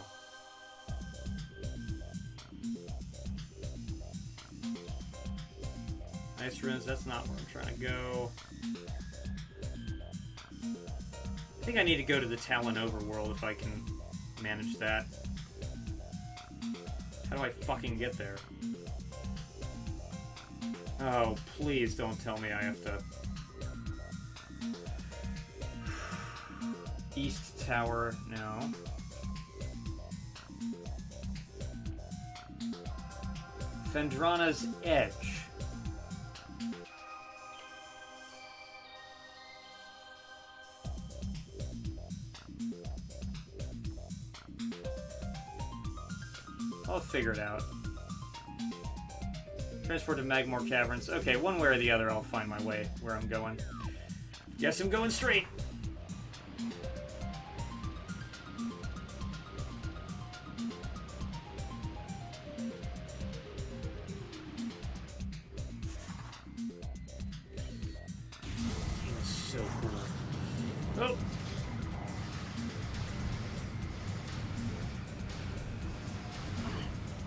Ice ruins, that's not where I'm trying to go. I think I need to go to the Talon Overworld if I can manage that. How do I fucking get there? Oh, please don't tell me I have to... East Tower, no. Fendrana's Edge. I'll figure it out. Transport to Magmore Caverns. Okay, one way or the other, I'll find my way where I'm going. Guess I'm going straight. So cool. Oh!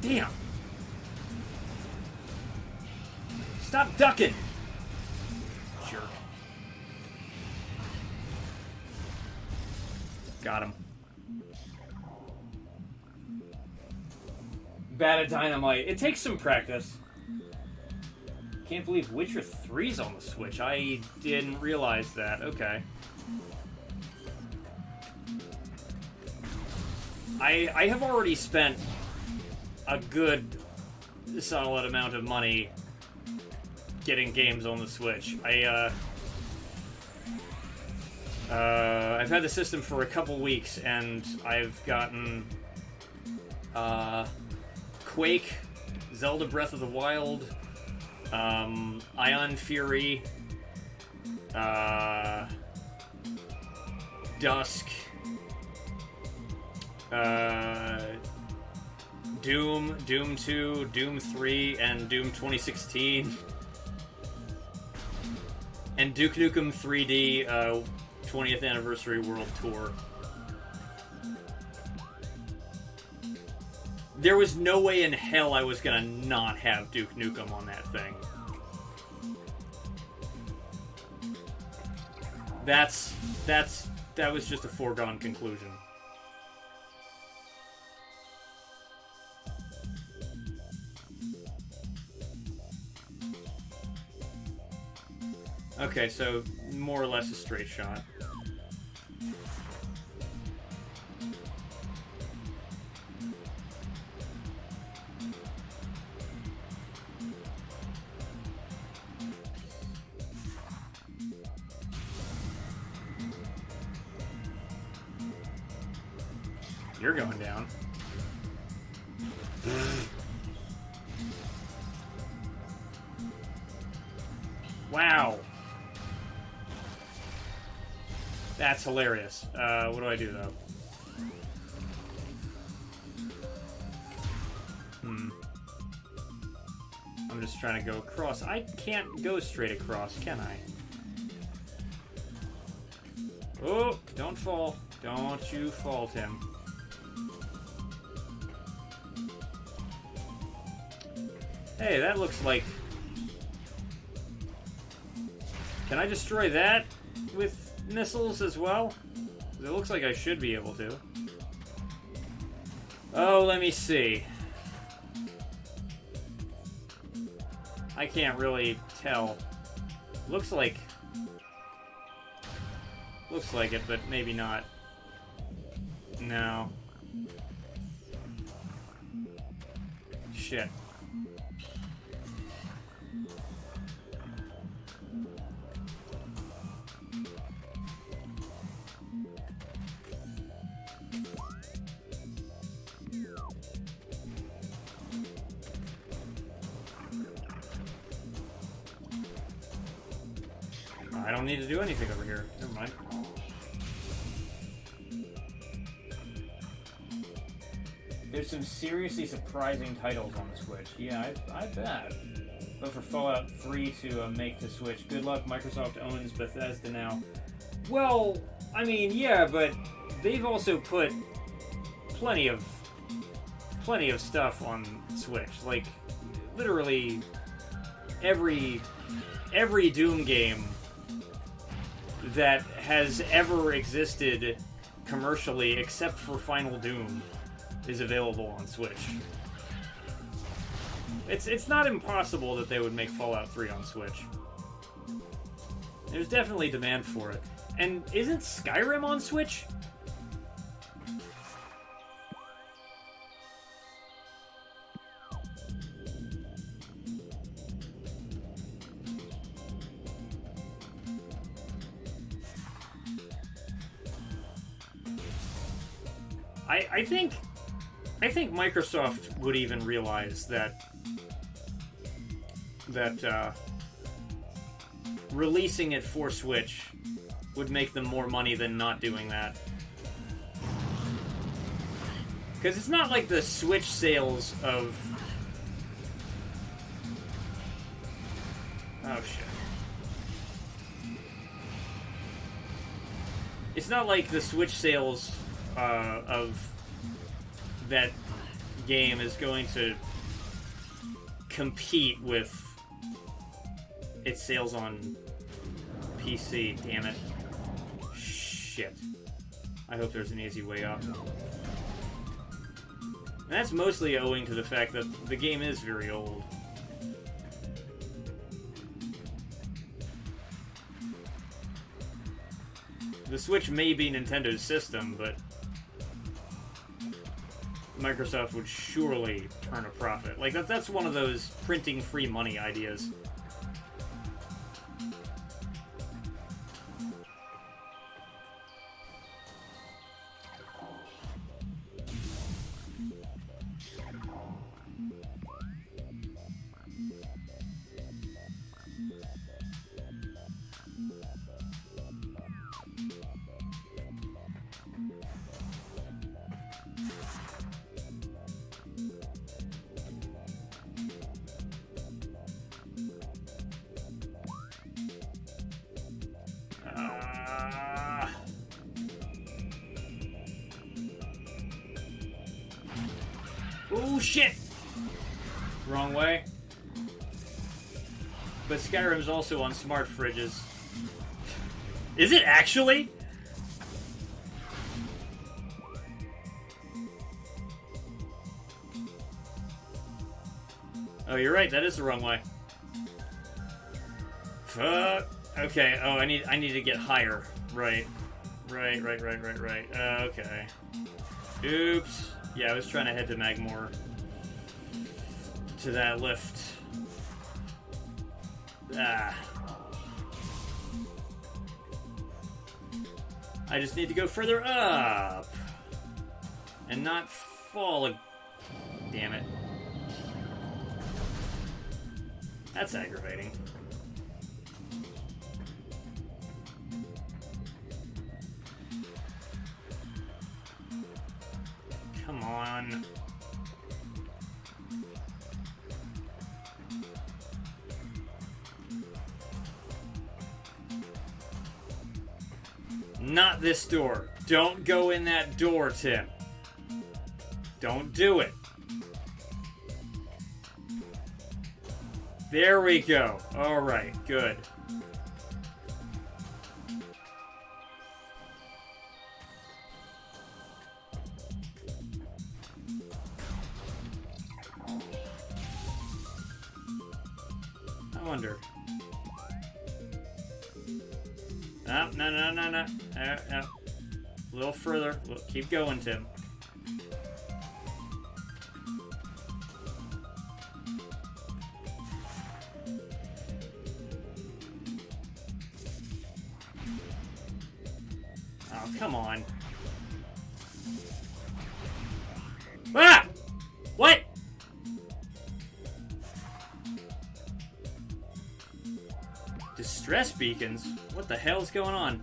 Damn! Stop ducking! Jerk. Got him. Bad at Dynamite. It takes some practice. Can't believe Witcher 3's on the Switch. I didn't realize that. Okay. I have already spent a good solid amount of money getting games on the Switch. I've had the system for a couple weeks, and I've gotten Quake, Zelda Breath of the Wild, Ion Fury, Dusk, Doom, Doom 2, Doom 3, and Doom 2016. And Duke Nukem 3D 20th Anniversary World Tour. There was no way in hell I was gonna not have Duke Nukem on that thing. That was just a foregone conclusion. Okay, so more or less a straight shot. You're going down. Wow. That's hilarious. What do I do, though? I'm just trying to go across. I can't go straight across, can I? Oh, don't fall. Don't you fall, Tim. Hey, that looks like... Can I destroy that with missiles as well? It looks like I should be able to. Oh, let me see. I can't really tell. Looks like it, but maybe not. No. Shit. I don't need to do anything over here. Never mind. There's some seriously surprising titles on the Switch. Yeah, I bet. But for Fallout 3 to make the Switch, good luck. Microsoft owns Bethesda now. Well, I mean, yeah, but they've also put plenty of stuff on Switch. Like, literally every Doom game that has ever existed commercially, except for Final Doom, is available on Switch. It's not impossible that they would make Fallout 3 on Switch. There's definitely demand for it. And isn't Skyrim on Switch? I think Microsoft would even realize that releasing it for Switch would make them more money than not doing that. Because it's not like the Switch sales of... Oh, shit. It's not like the Switch sales of that game is going to compete with its sales on PC. Damn it. Shit. I hope there's an easy way up. And that's mostly owing to the fact that the game is very old. The Switch may be Nintendo's system, but Microsoft would surely turn a profit. Like, that's one of those printing free money ideas. shit! Wrong way. But Skyrim's also on smart fridges. Is it actually? Oh, you're right. That is the wrong way. Fuck. Okay. Oh, I need to get higher. Right. Right. Okay. Oops. Yeah, I was trying to head to Magmore. To that lift. Ah. I just need to go further up. And not fall. Damn it. That's aggravating. Come on. Not this door. Don't go in that door, Tim. Don't do it. There we go. Alright, good. I wonder. No. No. A little further. Keep going, Tim. Oh, come on. Ah! What? Distress beacons? What the hell's going on?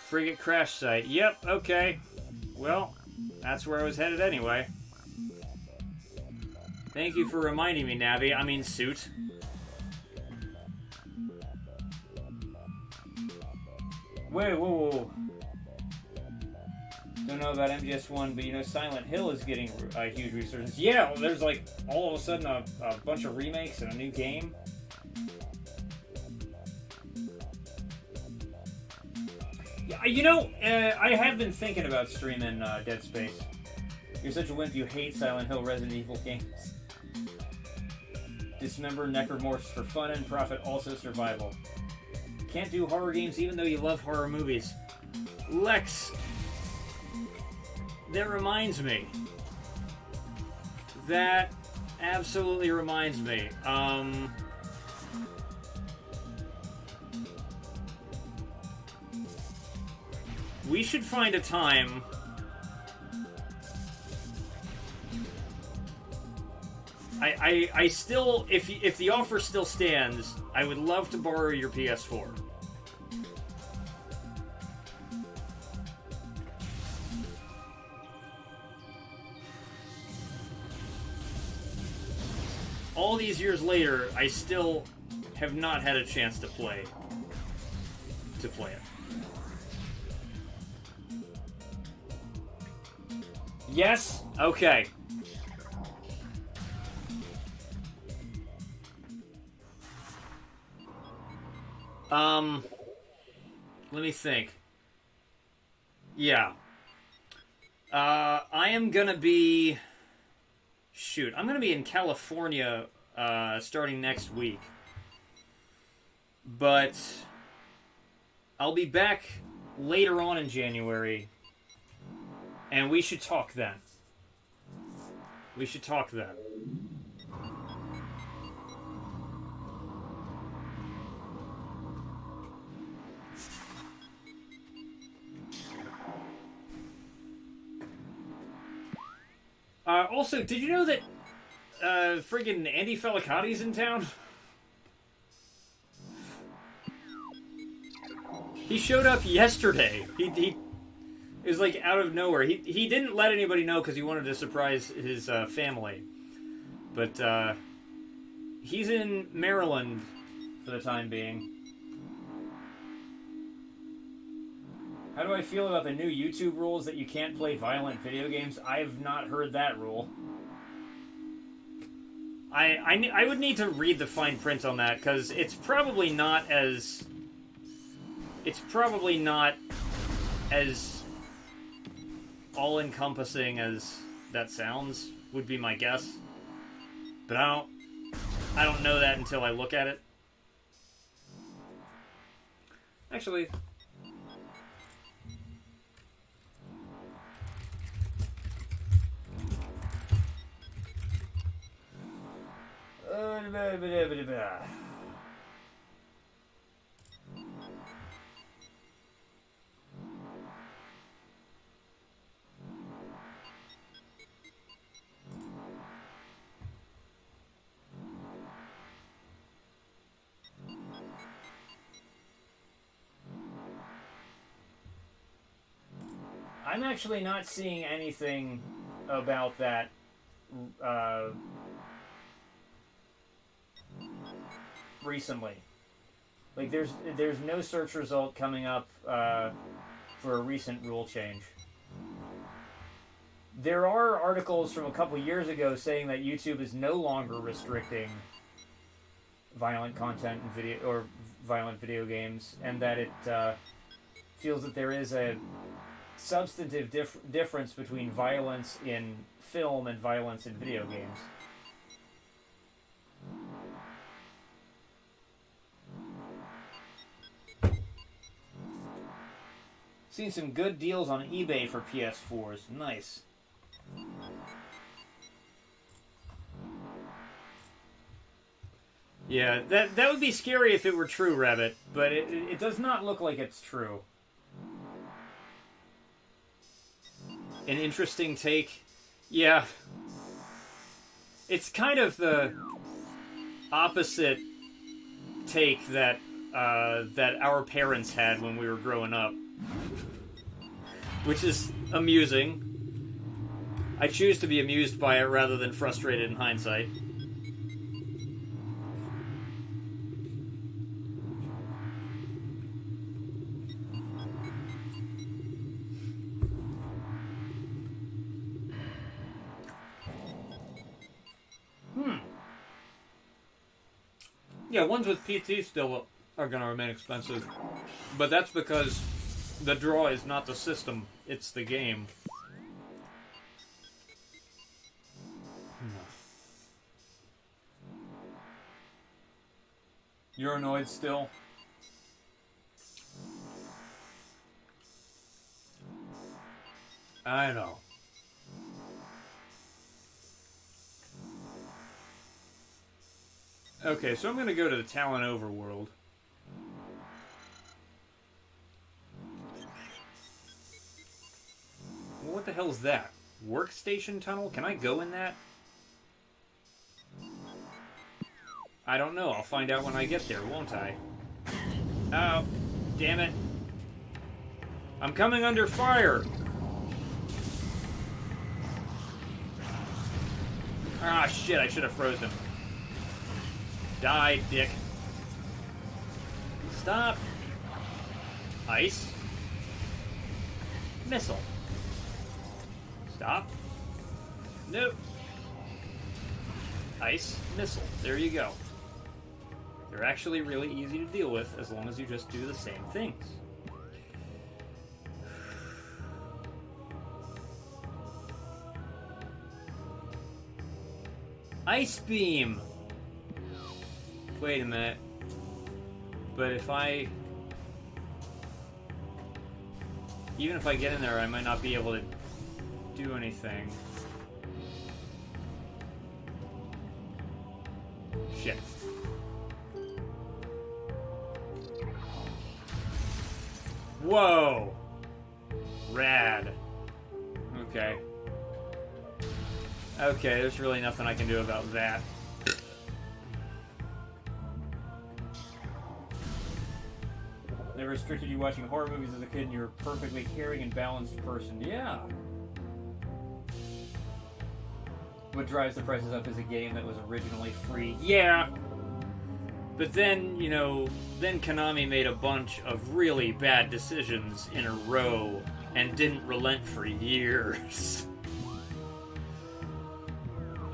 Frigate crash site. Yep, okay. Well, that's where I was headed anyway. Thank you for reminding me, Navi. I mean, suit. Wait, whoa. Don't know about MGS1, but you know Silent Hill is getting a huge resurgence. Yeah, there's like all of a sudden a bunch of remakes and a new game. Yeah, you know, I have been thinking about streaming Dead Space. You're such a wimp, you hate Silent Hill Resident Evil games. Dismember necromorphs for fun and profit, also survival. Can't do horror games even though you love horror movies. Lex, that reminds me. That absolutely reminds me. We should find a time. I still, if the offer still stands, I would love to borrow your PS4. All these years later, I still have not had a chance to play it. Yes? Okay. Let me think. Yeah. I am gonna be... Shoot, I'm gonna be in California, starting next week. But... I'll be back later on in January. And we should talk then. Also, did you know that friggin' Andy Felicotti's in town? He showed up yesterday. He it was like out of nowhere. He didn't let anybody know because he wanted to surprise his family. But he's in Maryland for the time being. How do I feel about the new YouTube rules that you can't play violent video games? I've not heard that rule. I would need to read the fine print on that, because it's probably not as... It's probably not as all-encompassing as that sounds, would be my guess. But I don't know that until I look at it. Actually... I'm actually not seeing anything about that recently. Like, there's no search result coming up for a recent rule change. There are articles from a couple years ago saying that YouTube is no longer restricting violent content and video or violent video games, and that it feels that there is a substantive difference between violence in film and violence in video games. Seen some good deals on eBay for PS4s. Nice. Yeah, that would be scary if it were true, Rabbit, but it does not look like it's true. An interesting take. Yeah. It's kind of the opposite take that that our parents had when we were growing up. Which is amusing. I choose to be amused by it rather than frustrated in hindsight. Yeah, ones with PT still are going to remain expensive. But that's because the draw is not the system, it's the game. You're annoyed still? I know. Okay, so I'm going to go to the Talon Overworld. Well, what the hell is that? Workstation tunnel? Can I go in that? I don't know. I'll find out when I get there, won't I? Oh, damn it. I'm coming under fire! Ah, shit, I should have frozen. Die, dick. Stop. Ice. Missile. Stop. Nope. Ice. Missile. There you go. They're actually really easy to deal with as long as you just do the same things. Ice beam! Wait a minute. But if I... Even if I get in there, I might not be able to do anything. Shit. Whoa! Rad. Okay. Okay, there's really nothing I can do about that. They restricted you watching horror movies as a kid and you're a perfectly caring and balanced person. Yeah. What drives the prices up is a game that was originally free. Yeah. But then, you know, then Konami made a bunch of really bad decisions in a row and didn't relent for years.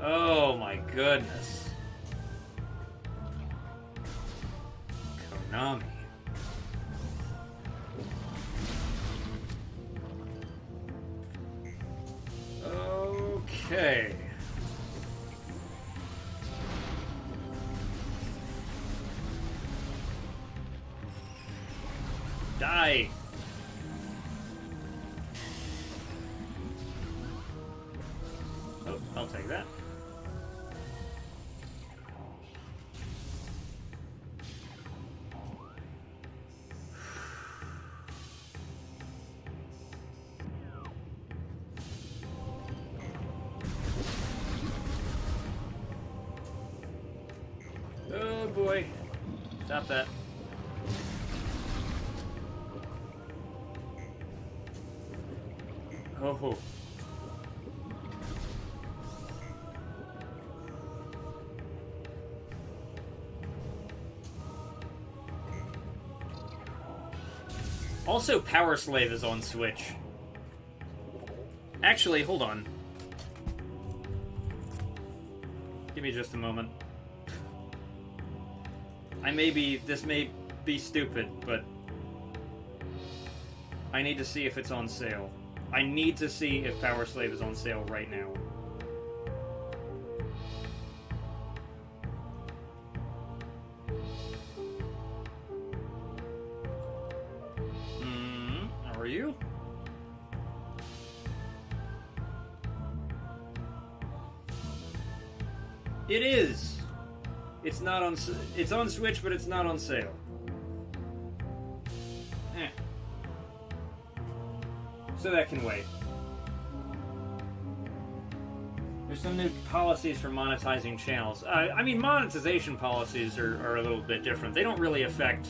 Oh my goodness. Konami. Okay. Die. Oh, I'll take that. Oh boy. Stop that. Oh. Also, Power Slave is on Switch. Actually, hold on. Give me just a moment. This may be stupid, but I need to see if it's on sale. I need to see if Power Slave is on sale right now. How are you? It is! It's not on... It's on Switch, but it's not on sale. So that can wait. There's some new policies for monetizing channels. I mean, monetization policies are a little bit different. They don't really affect...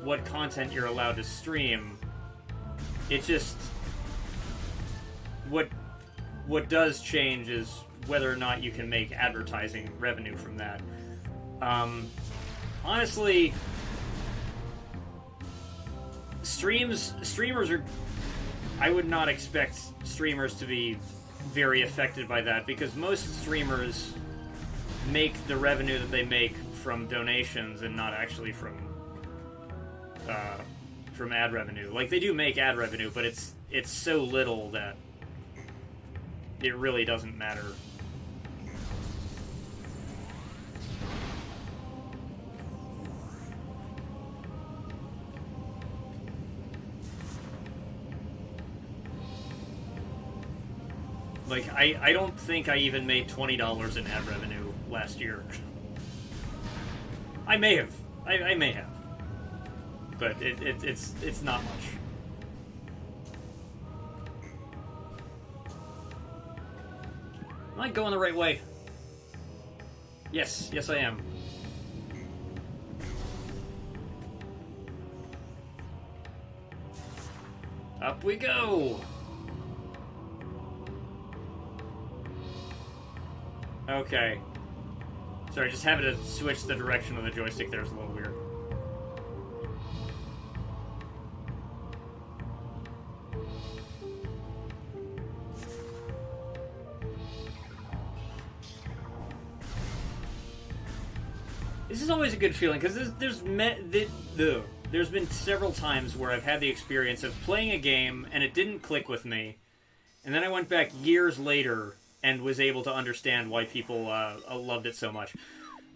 what content you're allowed to stream. It's just... What does change is whether or not you can make advertising revenue from that. Honestly... Streamers are... I would not expect streamers to be very affected by that, because most streamers make the revenue that they make from donations and not actually from ad revenue. Like, they do make ad revenue, but it's so little that it really doesn't matter. Like, I don't think I even made $20 in ad revenue last year. I may have. I may have. But it's not much. Am I going the right way? Yes, I am. Up we go! Okay. Sorry, just having to switch the direction of the joystick there is a little weird. This is always a good feeling, because there's been several times where I've had the experience of playing a game and it didn't click with me, and then I went back years later and was able to understand why people loved it so much.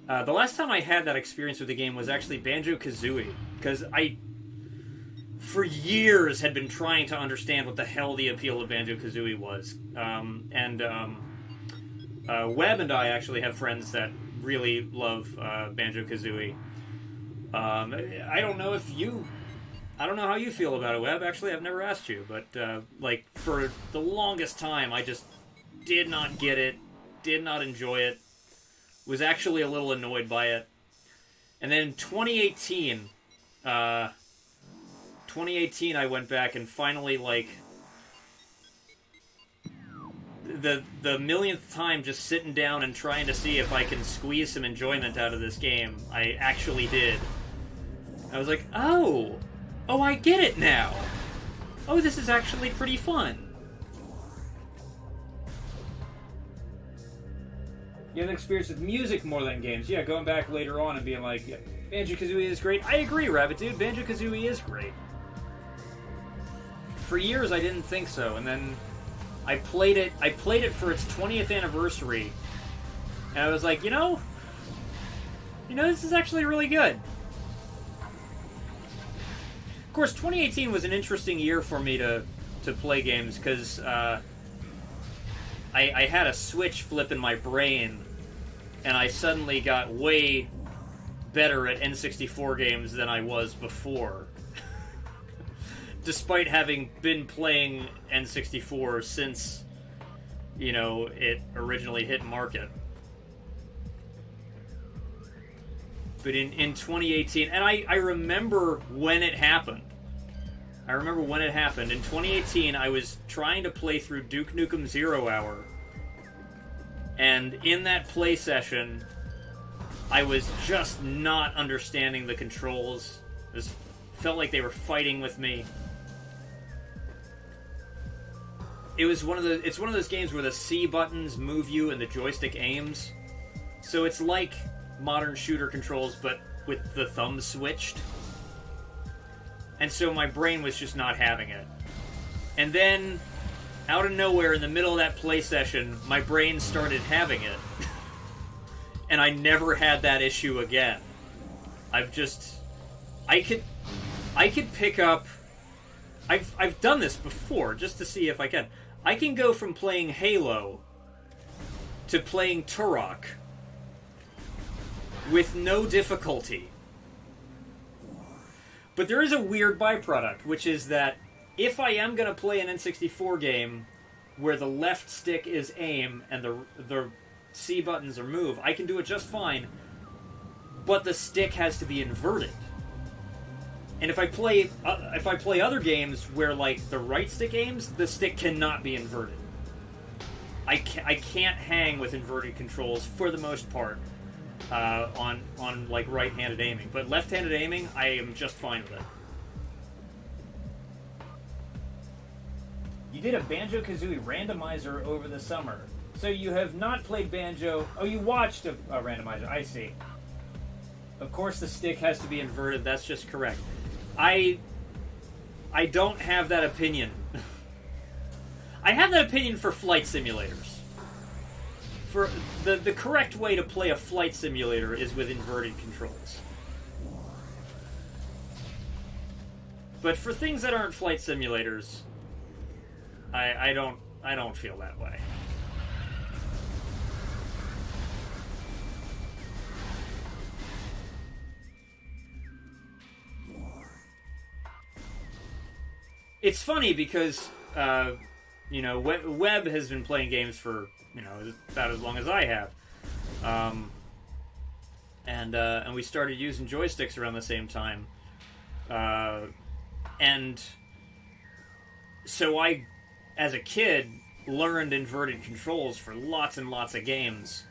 The last time I had that experience with the game was actually Banjo-Kazooie, because I, for years, had been trying to understand what the hell the appeal of Banjo-Kazooie was. Webb and I actually have friends that really love Banjo-Kazooie. I don't know how you feel about it, Webb. Actually, I've never asked you, but like, for the longest time, I just did not get it, did not enjoy it, was actually a little annoyed by it. And then 2018, I went back and finally, like, the millionth time just sitting down and trying to see if I can squeeze some enjoyment out of this game, I actually did. I was like, oh, I get it now. Oh, this is actually pretty fun. You have an experience with music more than games. Yeah, going back later on and being like, yeah, Banjo-Kazooie is great. I agree, Rabbit Dude. Banjo-Kazooie is great. For years, I didn't think so, and then I played it for its 20th anniversary, and I was like, you know, this is actually really good. Of course, 2018 was an interesting year for me to play games, because I had a switch flip in my brain, and I suddenly got way better at N64 games than I was before. Despite having been playing N64 since, it originally hit market. But in 2018, and I remember when it happened. In 2018, I was trying to play through Duke Nukem 0 Hour. And in that play session, I was just not understanding the controls. It felt like they were fighting with me. It's one of those games where the C buttons move you and the joystick aims. So it's like modern shooter controls, but with the thumb switched. And so my brain was just not having it. And then, out of nowhere, in the middle of that play session, my brain started having it. And I never had that issue again. I could pick up... I've done this before, just to see if I can. I can go from playing Halo to playing Turok with no difficulty. But there is a weird byproduct, which is that if I am going to play an N64 game where the left stick is aim and the C buttons are move, I can do it just fine, but the stick has to be inverted. And if I play other games where, like, the right stick aims, the stick cannot be inverted. I can't hang with inverted controls for the most part on like right-handed aiming, but left-handed aiming, I am just fine with it. You did a Banjo-Kazooie randomizer over the summer, so you have not played Banjo. Oh, you watched a randomizer. I see. Of course, the stick has to be inverted. That's just correct. I don't have that opinion. I have that opinion for flight simulators. For the correct way to play a flight simulator is with inverted controls. But for things that aren't flight simulators, I don't feel that way. It's funny because, Webb has been playing games for, about as long as I have. And we started using joysticks around the same time. And so I, as a kid, learned inverted controls for lots and lots of games.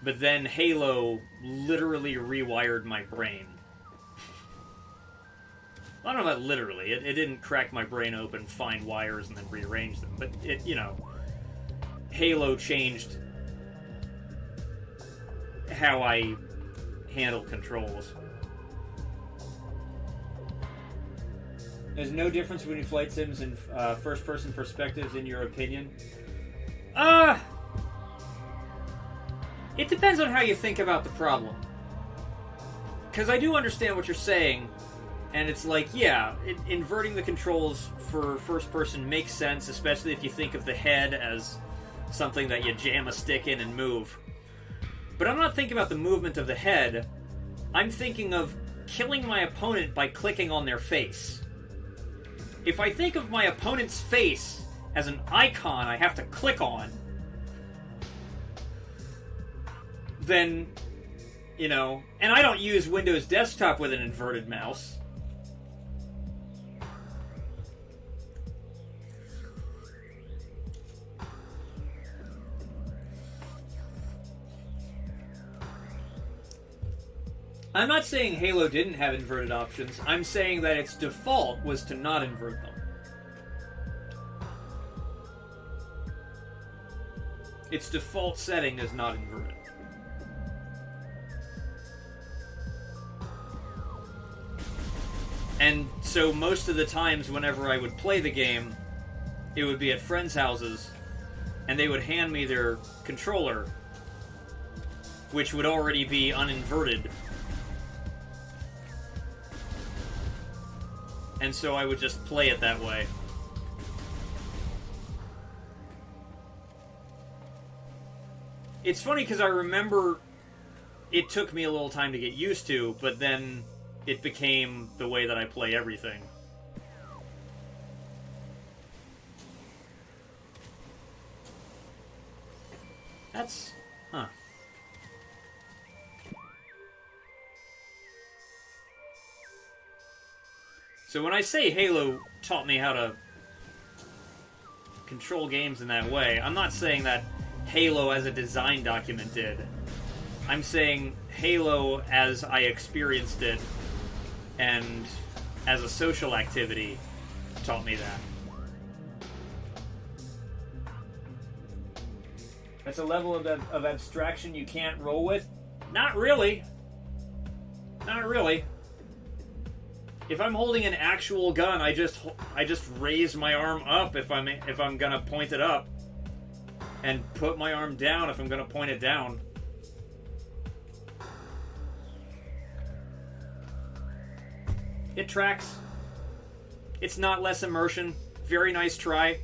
But then Halo literally rewired my brain. I don't know about literally. It didn't crack my brain open, find wires, and then rearrange them. But Halo changed how I handle controls. There's no difference between flight sims and first-person perspectives, in your opinion? It depends on how you think about the problem. Because I do understand what you're saying. And it's like, yeah, inverting the controls for first person makes sense, especially if you think of the head as something that you jam a stick in and move. But I'm not thinking about the movement of the head. I'm thinking of killing my opponent by clicking on their face. If I think of my opponent's face as an icon I have to click on, then, and I don't use Windows Desktop with an inverted mouse. I'm not saying Halo didn't have inverted options. I'm saying that its default was to not invert them. Its default setting is not inverted. And so most of the times whenever I would play the game, it would be at friends' houses, and they would hand me their controller, which would already be uninverted. And so I would just play it that way. It's funny because I remember it took me a little time to get used to, but then it became the way that I play everything. That's... huh. So when I say Halo taught me how to control games in that way, I'm not saying that Halo as a design document did. I'm saying Halo as I experienced it and as a social activity taught me that. That's a level of abstraction you can't roll with? Not really. Not really. If I'm holding an actual gun, I just raise my arm up if I'm gonna point it up, and put my arm down if I'm gonna point it down. It tracks. It's not less immersion. Very nice try.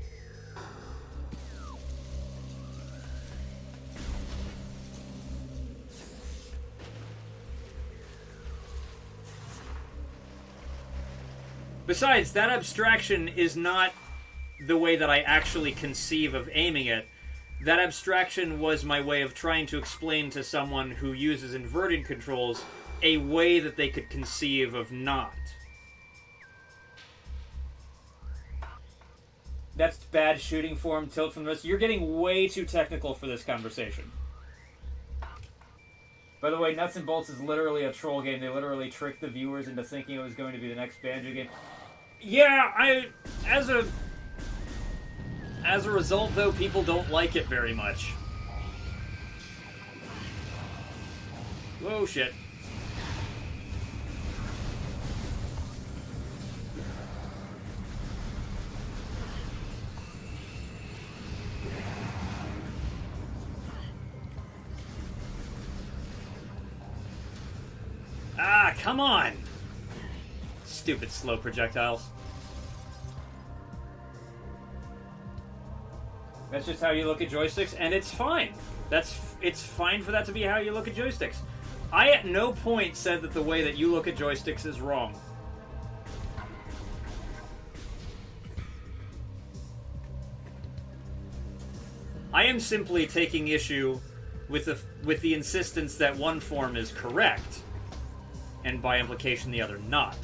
Besides, that abstraction is not the way that I actually conceive of aiming it. That abstraction was my way of trying to explain to someone who uses inverted controls a way that they could conceive of not. That's bad shooting form, tilt from this. You're getting way too technical for this conversation. By the way, Nuts and Bolts is literally a troll game. They literally tricked the viewers into thinking it was going to be the next Banjo game. Yeah, as a result, though, people don't like it very much. Whoa, shit. Ah, come on! Stupid slow projectiles. That's just how you look at joysticks, and it's fine. It's fine for that to be how you look at joysticks. I at no point said that the way that you look at joysticks is wrong. I am simply taking issue with the insistence that one form is correct, and by implication the other not.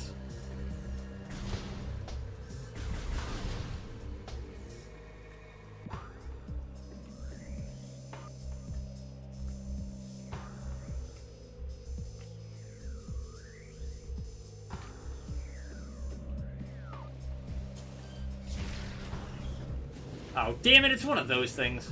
Oh, damn it, it's one of those things.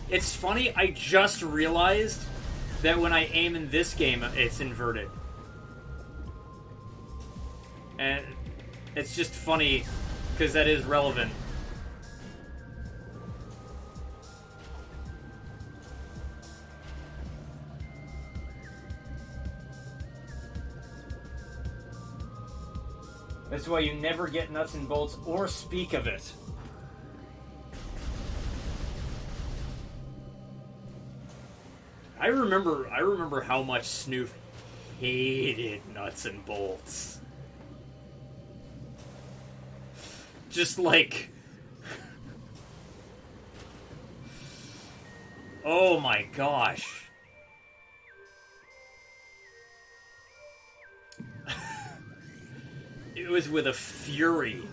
It's funny, I just realized that when I aim in this game, it's inverted. And it's just funny, because that is relevant. That's why you never get Nuts and Bolts or speak of it. I remember how much Snoof hated Nuts and Bolts. Just like... oh my gosh. It was with a fury.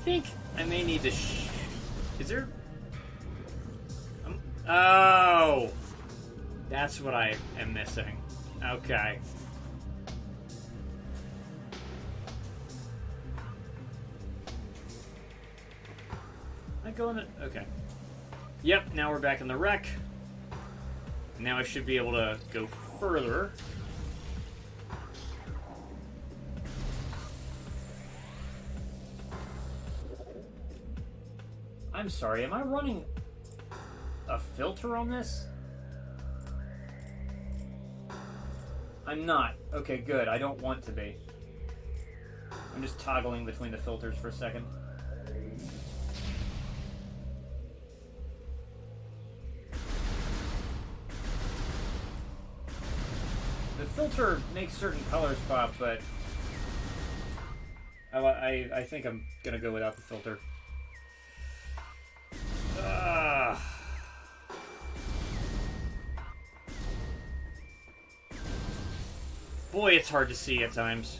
think I may need to is there... oh! That's what I am missing. Okay. I go in the... okay. Yep, now we're back in the wreck. Now I should be able to go further. I'm sorry, am I running a filter on this? I'm not. Okay, good. I don't want to be. I'm just toggling between the filters for a second. The filter makes certain colors pop, but I think I'm gonna go without the filter. Boy, it's hard to see at times.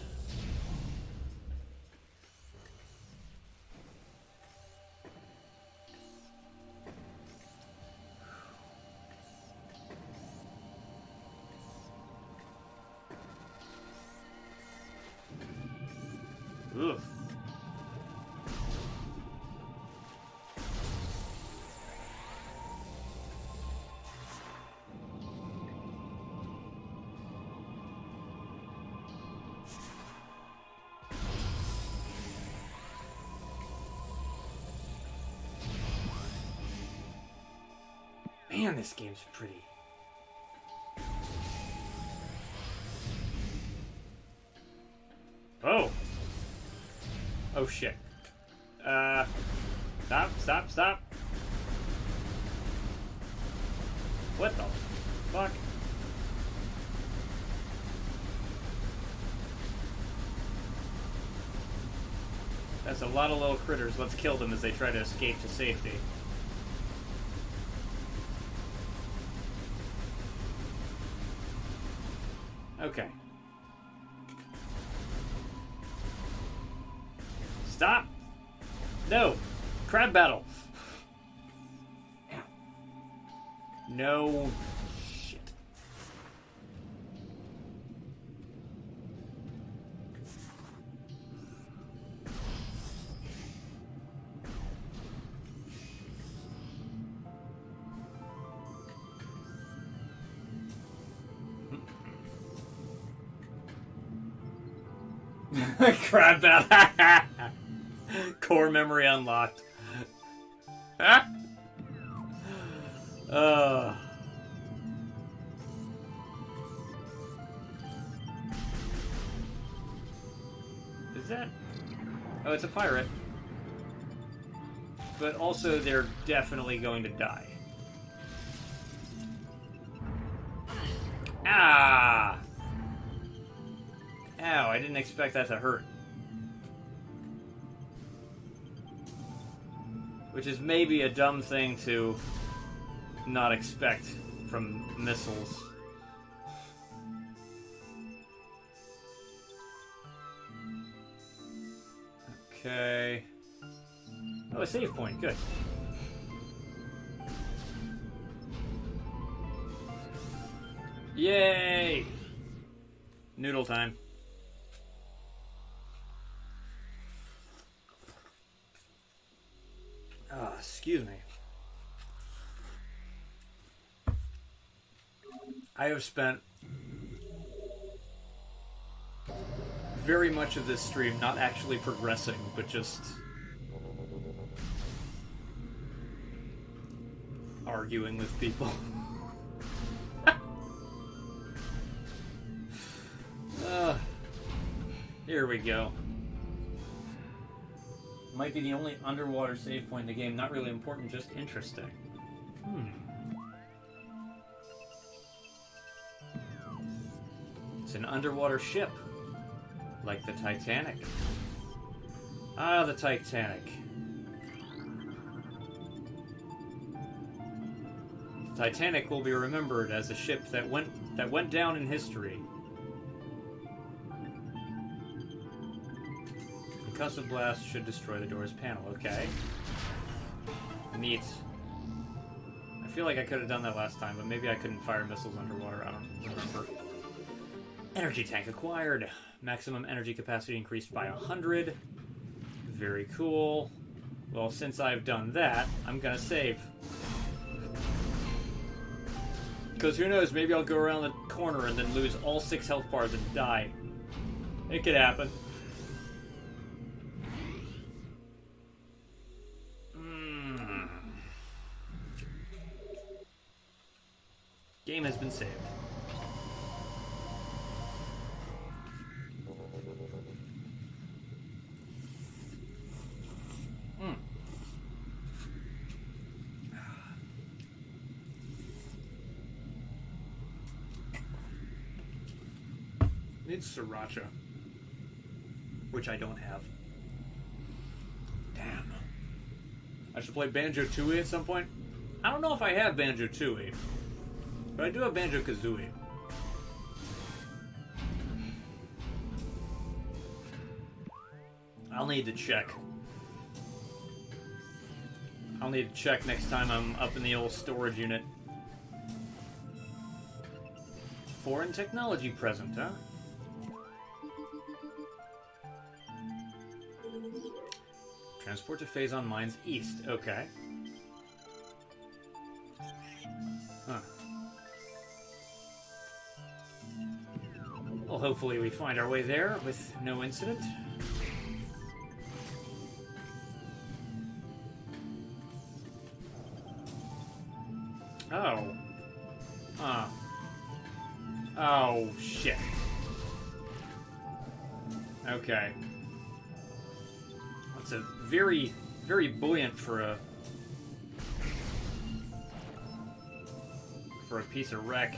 Ugh. Man, this game's pretty. Oh! Oh shit. Stop. What the fuck? That's a lot of little critters. Let's kill them as they try to escape to safety. Okay. Stop! No! Crab battle! No shit. Crab battle! Core memory unlocked. Is that... oh, it's a pirate. But also, they're definitely going to die. Ah! Ow, I didn't expect that to hurt. Which is maybe a dumb thing to not expect from missiles. Okay. Oh, a save point. Good. Yay! Noodle time. Excuse me. I have spent very much of this stream not actually progressing, but just arguing with people. Here we go. Might be the only underwater save point in the game. Not really important, just interesting. It's an underwater ship. Like the Titanic. Ah, the Titanic. Titanic will be remembered as a ship that went down in history. concussive blast should destroy the door's panel. Okay. Neat. I feel like I could have done that last time, but maybe I couldn't fire missiles underwater. I don't remember. Energy tank acquired. Maximum energy capacity increased by 100. Very cool. Well, since I've done that, I'm gonna save. Because who knows, maybe I'll go around the corner and then lose all 6 health bars and die. It could happen. Game has been saved. Need sriracha, which I don't have. Damn. I should play Banjo-Tooie at some point. I don't know if I have Banjo-Tooie, but I do have Banjo-Kazooie. I'll need to check. I'll need to check next time I'm up in the old storage unit. Foreign technology present, huh? Transport to Phazon Mines East. Okay. Huh. Well, hopefully we find our way there with no incident. Oh. Oh, shit. Okay. That's a very, very buoyant for a piece of wreck.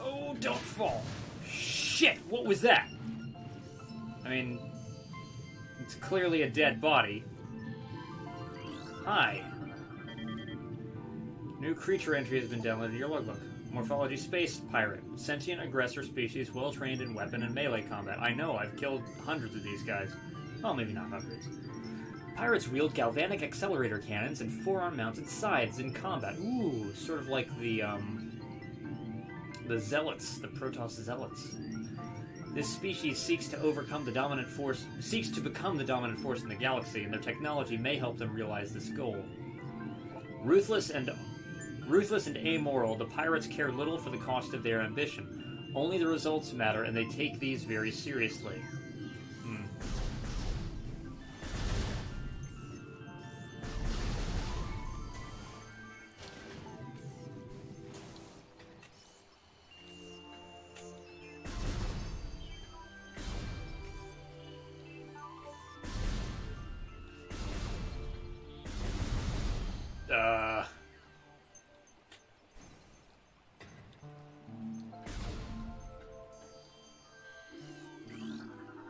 Oh, don't fall. Shit, what was that? I mean, it's clearly a dead body. Hi. New creature entry has been downloaded to your logbook. Morphology Space Pirate. Sentient aggressor species, well trained in weapon and melee combat. I know, I've killed hundreds of these guys. Well, maybe not hundreds. Pirates wield galvanic accelerator cannons and forearm-mounted scythes in combat. Ooh, sort of like the Zealots, the Protoss Zealots. This species seeks to become the dominant force in the galaxy, and their technology may help them realize this goal. Ruthless and amoral, the pirates care little for the cost of their ambition. Only the results matter, and they take these very seriously.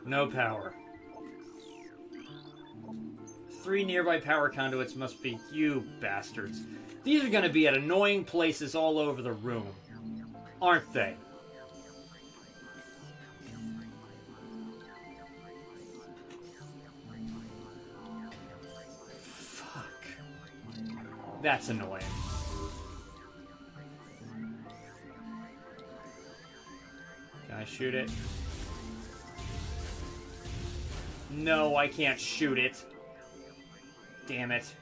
No power. 3 nearby power conduits must be you bastards. These are going to be at annoying places all over the room, aren't they? Fuck. That's annoying. Can I shoot it? No, I can't shoot it. Damn it.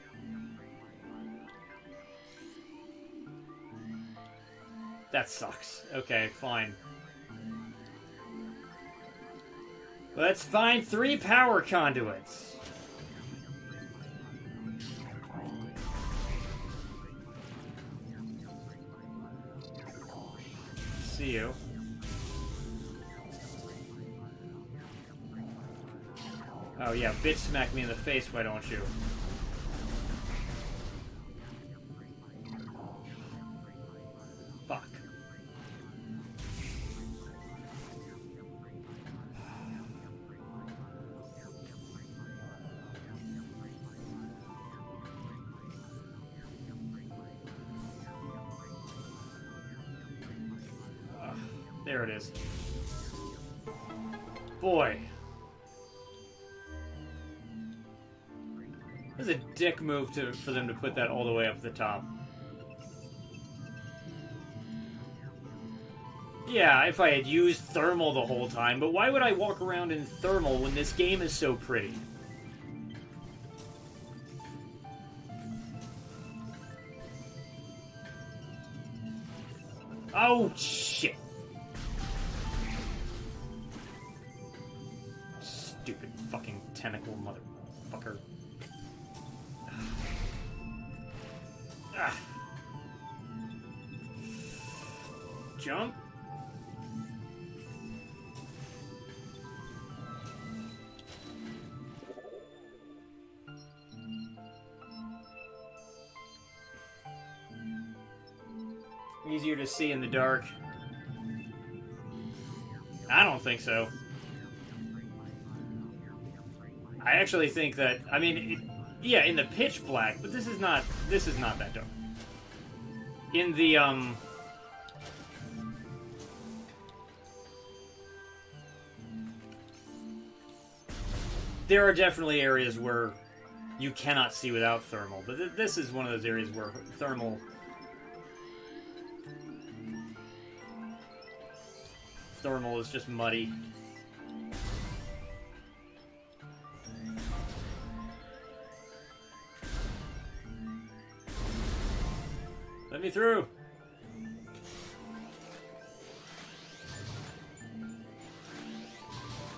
That sucks. Okay, fine. Let's find 3 power conduits. See you. Oh yeah, bitch smack me in the face, why don't you? Fuck. There it is. Boy. It was a dick move for them to put that all the way up the top. Yeah, if I had used thermal the whole time, but why would I walk around in thermal when this game is so pretty? Oh, shit. Stupid fucking tentacle motherfucker. Ah. Jump. Easier to see in the dark. I don't think so. I actually think that, I mean, yeah, in the pitch black, but this is not that dark. In the, there are definitely areas where you cannot see without thermal, but this is one of those areas where thermal is just muddy. Let me through.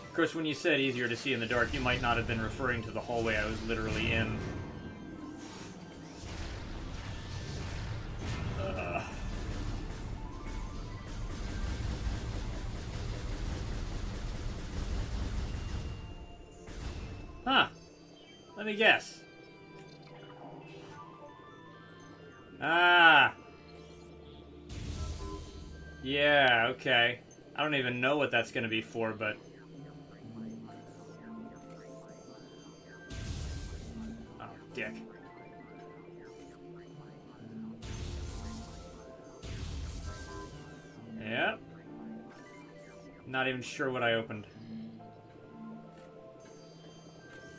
Of course, when you said easier to see in the dark, you might not have been referring to the hallway I was literally in. Huh. Let me guess. Ah. Yeah, okay. I don't even know what that's going to be for, but... Oh, dick. Yep. Not even sure what I opened.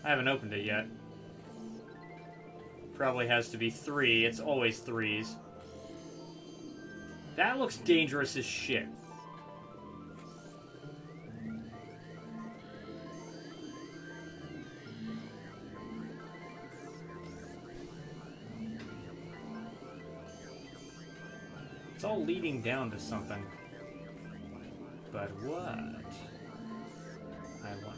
I haven't opened it yet. Probably has to be 3. It's always 3s. That looks dangerous as shit. It's all leading down to something. But what? I wonder.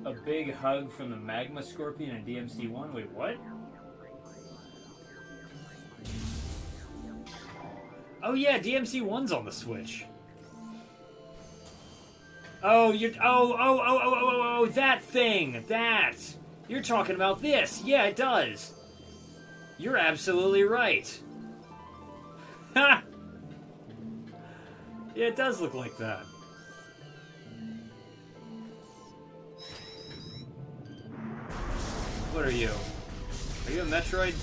A big hug from the Magma Scorpion in DMC1? Wait, what? Oh yeah, DMC1's on the Switch. Oh, oh, that thing! That! You're talking about this! Yeah, it does! You're absolutely right. Ha! Yeah, it does look like that. What are you? Are you a Metroid?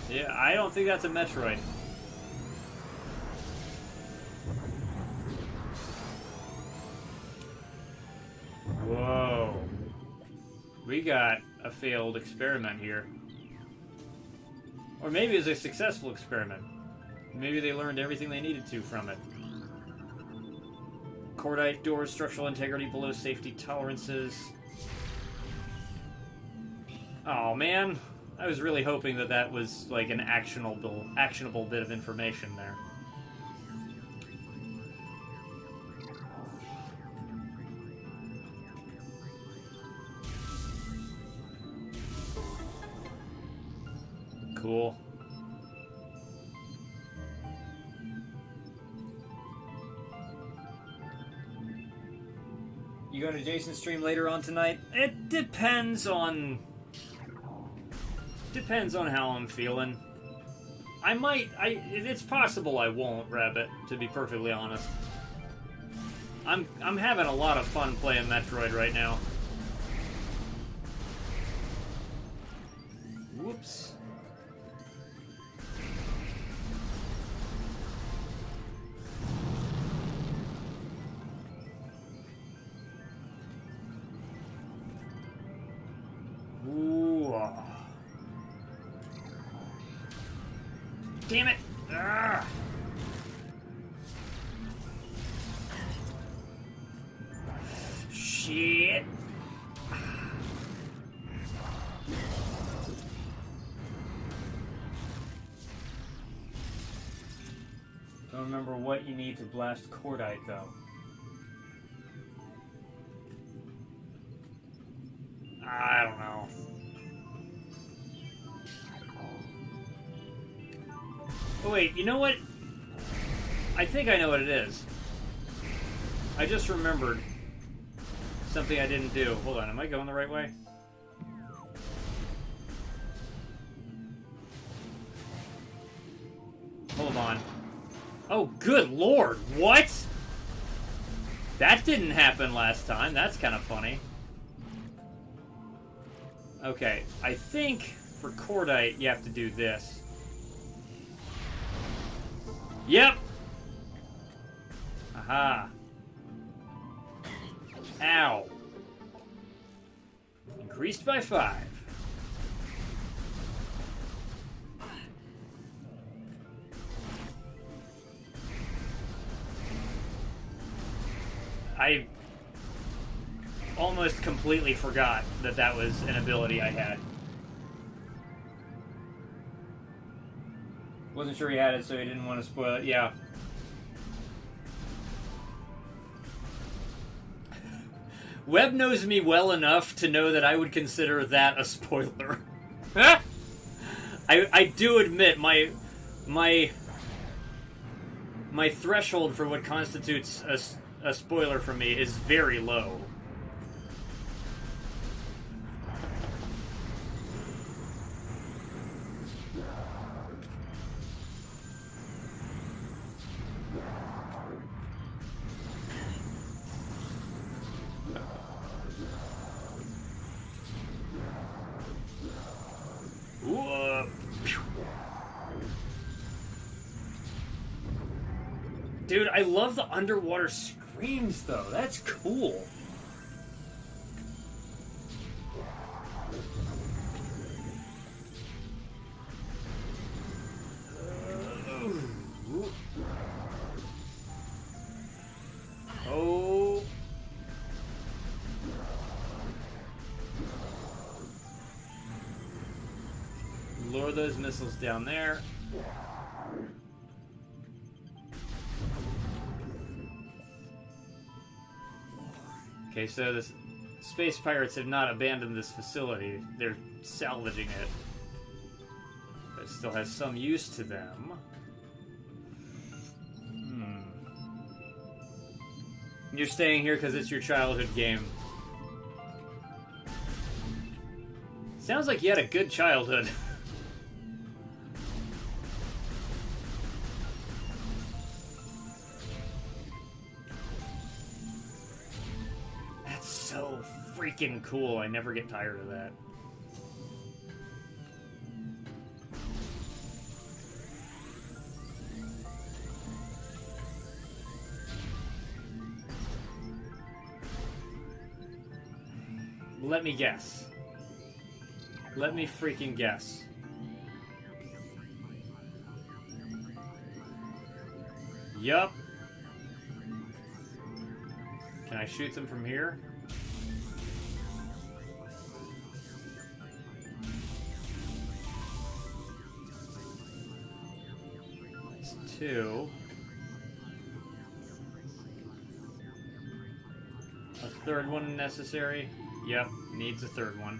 Yeah, I don't think that's a Metroid. Whoa. We got a failed experiment here. Or maybe it was a successful experiment. Maybe they learned everything they needed to from it. Cordite doors, structural integrity below safety tolerances. Oh man, I was really hoping that that was like an actionable bit of information there. Cool. You going to Jason's stream later on tonight? It depends on how I'm feeling. I might. It's possible I won't, Rabbit. To be perfectly honest, I'm having a lot of fun playing Metroid right now. Whoops. Ooh. Damn it! Ah. Shit! Don't remember what you need to blast Cordite, though. I don't know. Oh wait, you know what? I think I know what it is. I just remembered something I didn't do. Hold on, am I going the right way? Hold on. Oh, good lord, what? That didn't happen last time. That's kind of funny. Okay, I think for Cordite you have to do this. Yep! Aha. Ow. Increased by 5. I almost completely forgot that that was an ability I had. Wasn't sure he had it, so he didn't want to spoil it. Yeah. Webb knows me well enough to know that I would consider that a spoiler. I do admit my threshold for what constitutes a spoiler for me is very low. Dude, I love the underwater screams, though. That's cool. Oh. Lure those missiles down there. Okay, so the space pirates have not abandoned this facility. They're salvaging it. But it still has some use to them. You're staying here because it's your childhood game. Sounds like you had a good childhood. So freaking cool. I never get tired of that. Let me guess. Let me freaking guess. Yup. Can I shoot them from here? Two. A third one necessary? Yep, needs a third one.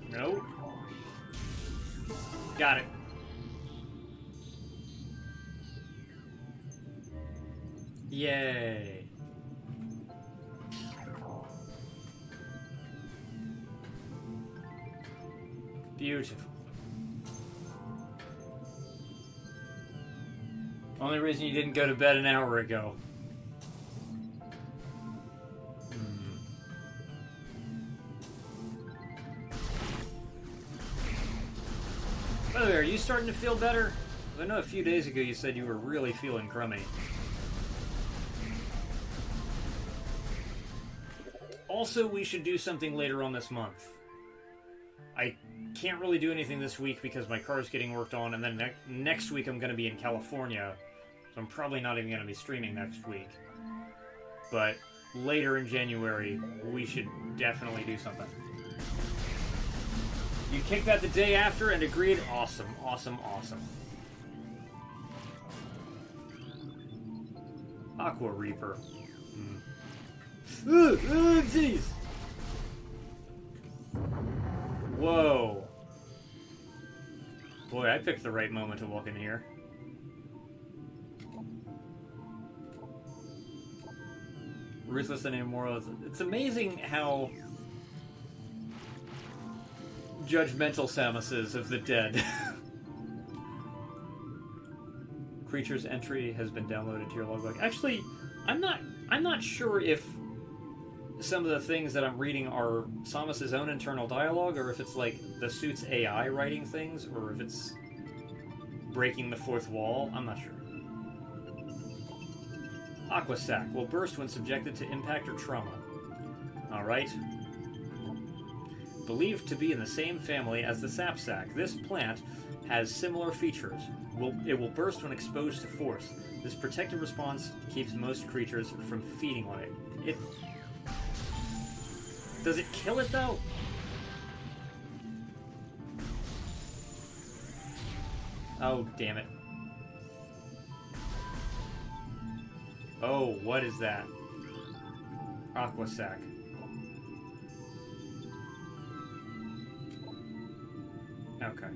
Nope. Got it. Yay. Beautiful. Only reason you didn't go to bed an hour ago. By the way, are you starting to feel better? I know a few days ago you said you were really feeling crummy. Also, we should do something later on this month. I can't really do anything this week because my car's getting worked on, and then next week I'm going to be in California, so I'm probably not even going to be streaming next week. But later in January, we should definitely do something. You kicked that the day after and agreed? Awesome, awesome, awesome. Aqua Reaper. Jeez! Whoa. Boy, I picked the right moment to walk in here. Ruthless and Immoral. It's amazing how judgmental Samus is of the dead. Creature's entry has been downloaded to your logbook. Actually, I'm not sure if some of the things that I'm reading are Samus's own internal dialogue, or if it's like the suit's AI writing things, or if it's breaking the fourth wall. I'm not sure. Aqua Sac will burst when subjected to impact or trauma. Alright. Believed to be in the same family as the Sap Sac, this plant has similar features. It will burst when exposed to force. This protective response keeps most creatures from feeding on it. Does it kill it, though? Oh, damn it. Oh, what is that? Aqua Sac. Okay.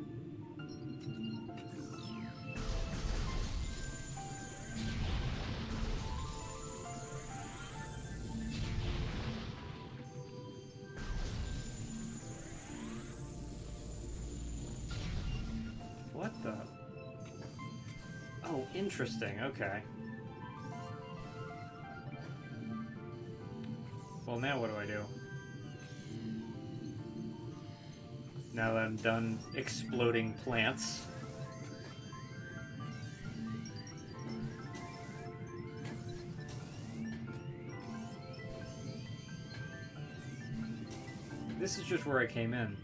What the? Oh, interesting. Okay. Well, now what do I do? Now that I'm done exploding plants. This is just where I came in.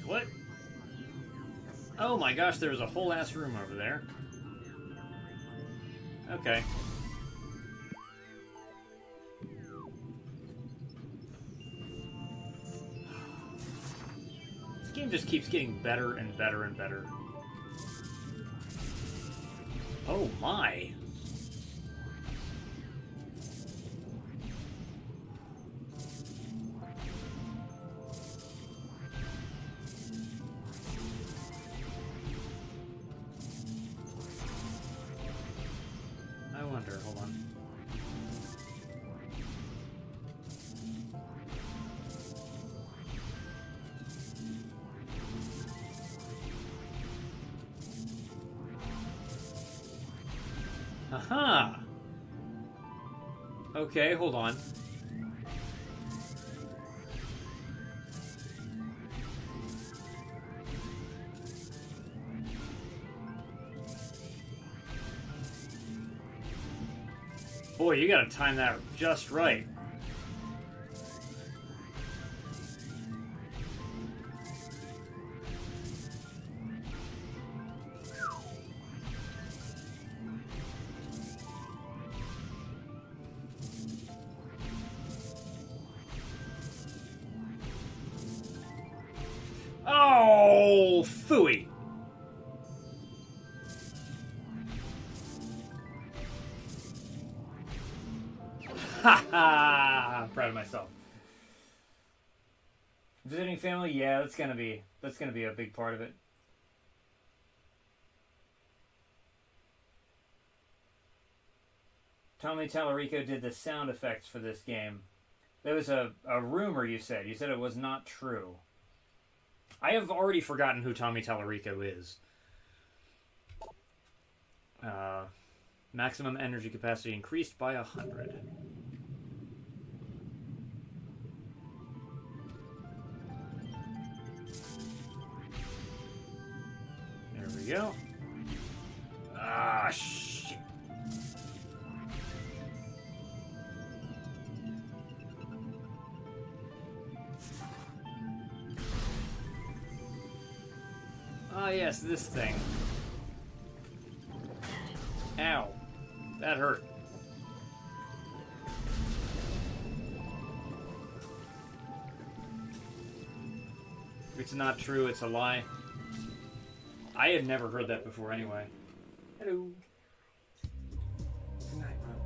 What? Oh my gosh, there was a whole ass room over there. Okay. This game just keeps getting better and better and better. Oh my. Hold on. Aha! Okay, hold on. Boy, you gotta time that just right. Oh, phooey. Ha ha! I'm proud of myself. Visiting family, yeah, that's gonna be a big part of it. Tommy Tallarico did the sound effects for this game. There was a rumor you said. You said it was not true. I have already forgotten who Tommy Tallarico is. Maximum energy capacity increased by 100. There we go. Ah, shit. Ah, yes, this thing. Ow. That hurt. It's not true, it's a lie. I had never heard that before anyway. Hello. Good night, Mom.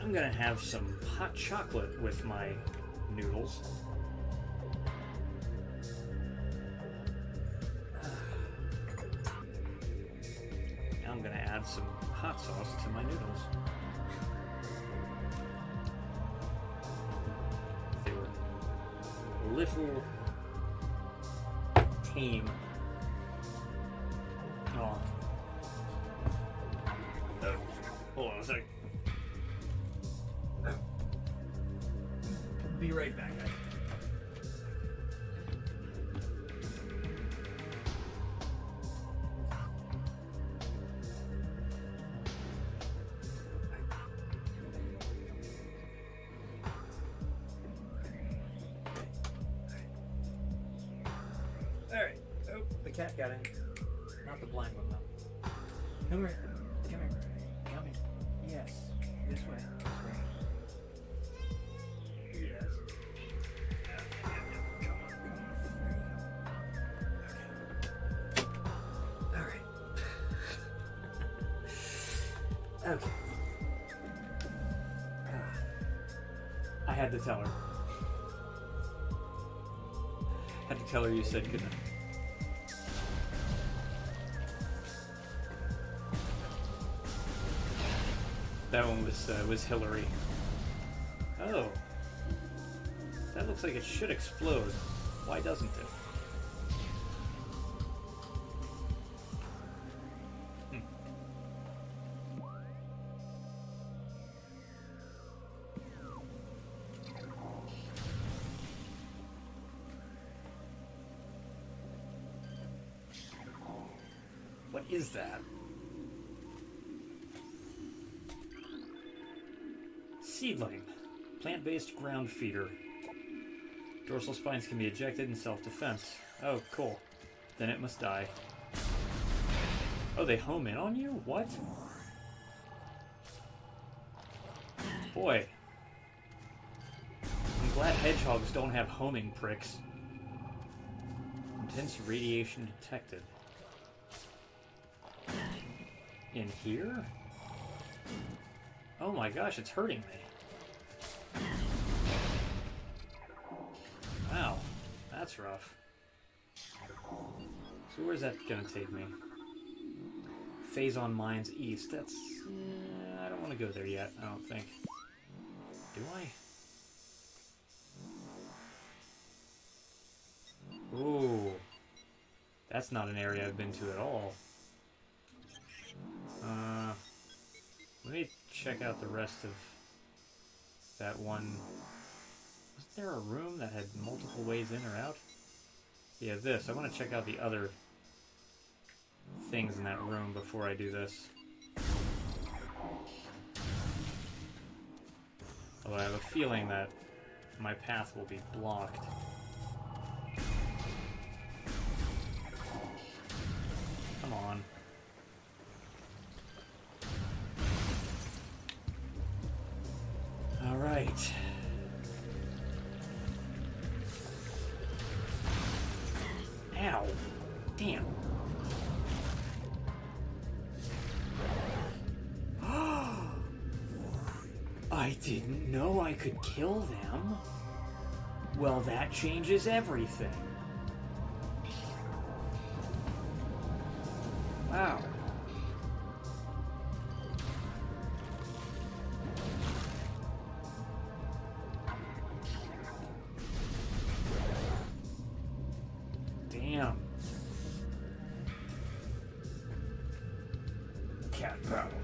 I'm gonna have some hot chocolate with my noodles. I'm gonna add some hot sauce to my noodles. They were a little tame. Oh. Hold on a sec. Be right back, guys. Alright. Oh, the cat got in. Not the blind one, though. Come here. Come here. Come here. Yes. This way. This way. Yes. Come on. There you go. Okay. Alright. Okay. I had to tell her. Had to tell her you said goodnight. That one was Hillary. Oh. That looks like it should explode. Why doesn't it? What is that? Seedling. Plant-based ground feeder. Dorsal spines can be ejected in self-defense. Oh, cool. Then it must die. Oh, they home in on you? What? Boy. I'm glad hedgehogs don't have homing pricks. Intense radiation detected. In here? Oh my gosh, it's hurting me. Wow, that's rough. So where's that gonna take me? Phazon Mines East. That's... I don't want to go there yet, I don't think. Do I? Ooh. That's not an area I've been to at all. Let me check out the rest of that one. Wasn't there a room that had multiple ways in or out? Yeah, this. I want to check out the other things in that room before I do this. Although I have a feeling that my path will be blocked. Come on. All right. Ow. Damn. I didn't know I could kill them. Well, that changes everything. Wow. Damn. Cat problem.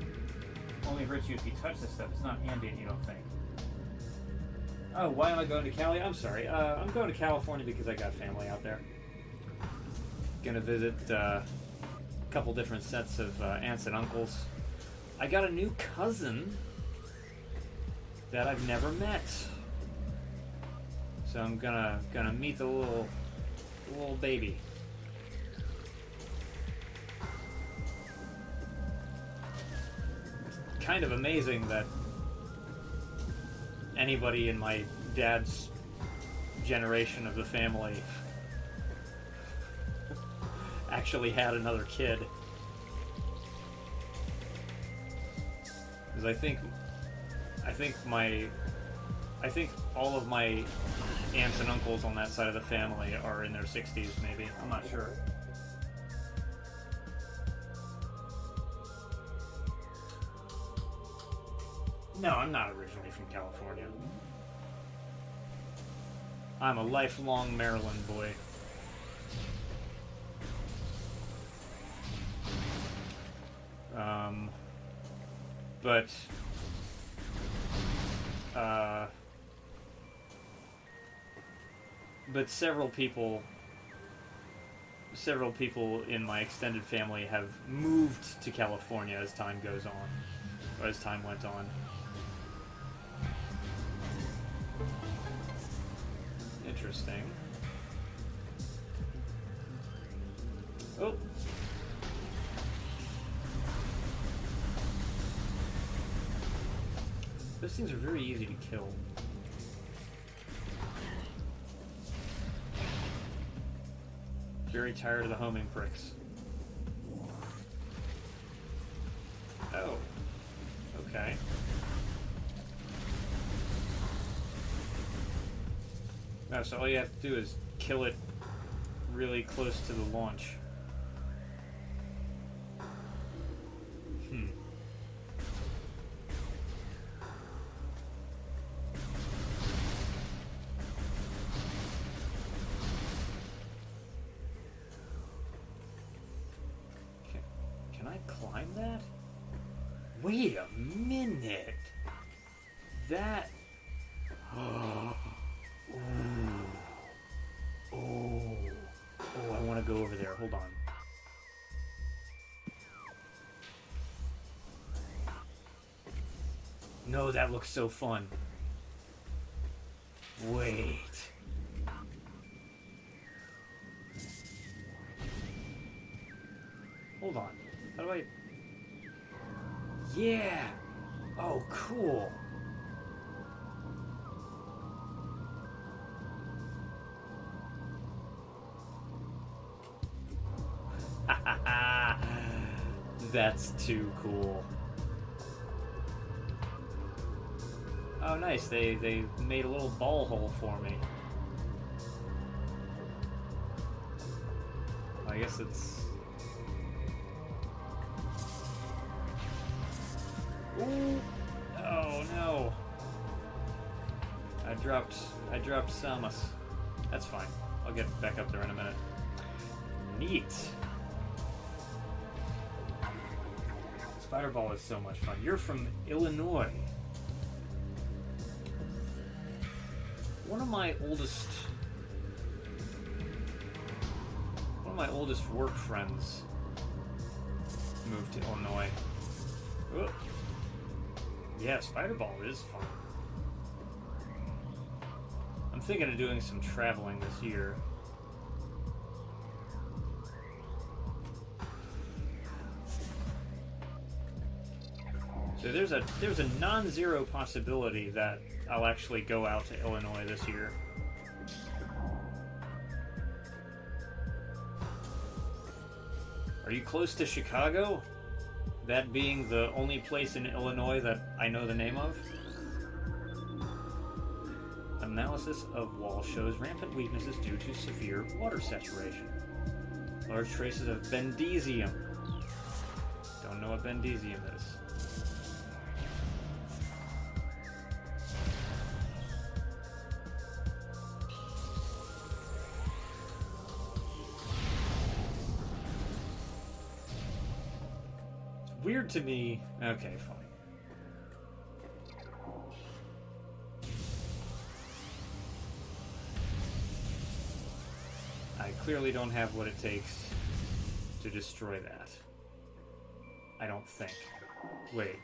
Only hurts you if you touch this stuff. It's not ambient, you don't think. Oh, why am I going to Cali? I'm sorry. I'm going to California because I got family out there. Gonna visit a couple different sets of aunts and uncles. I got a new cousin that I've never met. So I'm gonna meet the little baby. It's kind of amazing that anybody in my dad's generation of the family actually had another kid. Because I think all of my aunts and uncles on that side of the family are in their 60s, maybe. I'm not sure. No, I'm not originally from California. I'm a lifelong Maryland boy. But several people in my extended family have moved to California as time goes on, or as time went on. Interesting. Oh. Those things are very easy to kill. Very tired of the homing pricks. Oh. Okay. No, so all you have to do is kill it really close to the launch. Can I climb that? Wait a minute. That... Oh, I want to go over there. Hold on. No, that looks so fun. Wait. Hold on. How do I... Yeah! Oh, cool. That's too cool. Oh, nice. They made a little ball hole for me. I guess it's... Ooh! Oh no! I dropped Samus. That's fine. I'll get back up there in a minute. Neat. Spiderball is so much fun. You're from Illinois. One of my oldest work friends moved to Illinois. Whoa. Yeah, Spiderball is fun. I'm thinking of doing some traveling this year. So there's a non-zero possibility that I'll actually go out to Illinois this year. Are you close to Chicago? That being the only place in Illinois that I know the name of? analysis of wall shows rampant weaknesses due to severe water saturation. Large traces of bendesium. Don't know what bendesium is. It's weird to me. Okay, fine. I clearly don't have what it takes to destroy that. I don't think. Wait.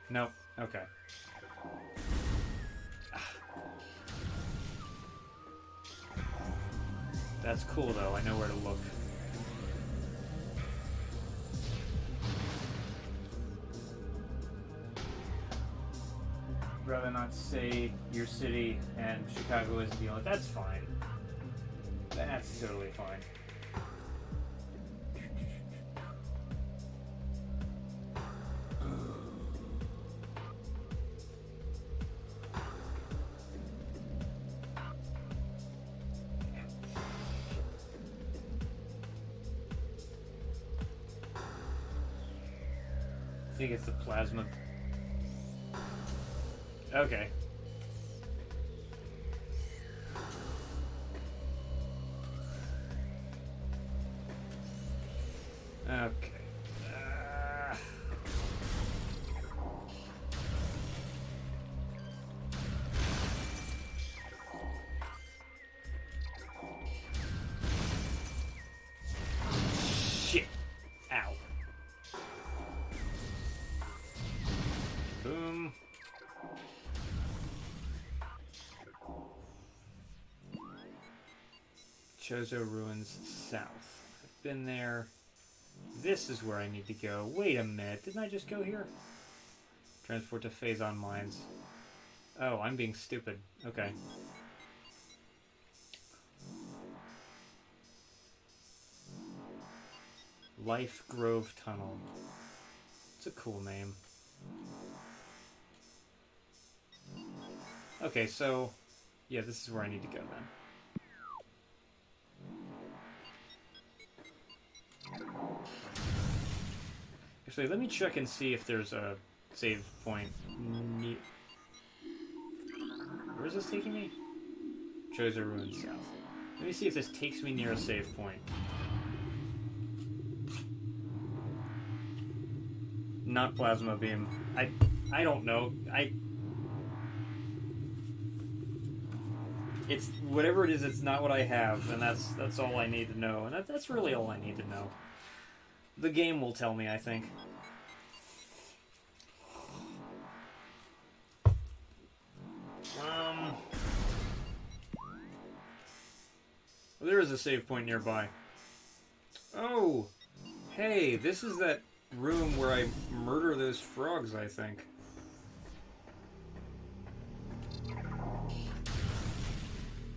Nope. Okay. That's cool, though. I know where to look. Rather not say your city and Chicago is the only. That's fine. That's totally fine. I think it's the plasma. Okay. Okay. Shit. Ow. Boom. Chozo Ruins South. I've been there. This is where I need to go. Wait a minute. Didn't I just go here? Transport to Phazon Mines. Oh, I'm being stupid. Okay. Life Grove Tunnel. It's a cool name. Okay, so... yeah, this is where I need to go then. Actually, let me check and see if there's a save point. Where is this taking me? Chozo Ruins South. Let me see if this takes me near a save point. Not plasma beam. I don't know. It's whatever it is. It's not what I have, and that's all I need to know. And that's really all I need to know. The game will tell me, I think. There is a save point nearby. Oh! Hey, this is that room where I murder those frogs, I think.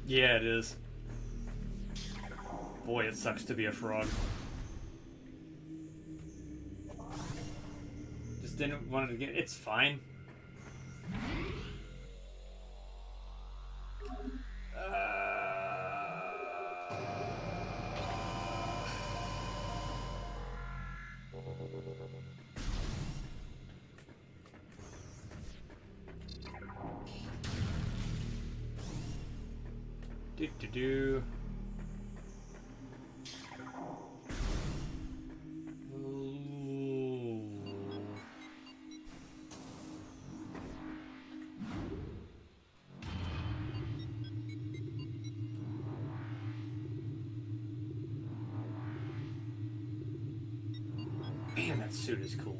Yeah, it is. Boy, it sucks to be a frog. Just didn't want to get... it's fine. Do. Man, that suit is cool.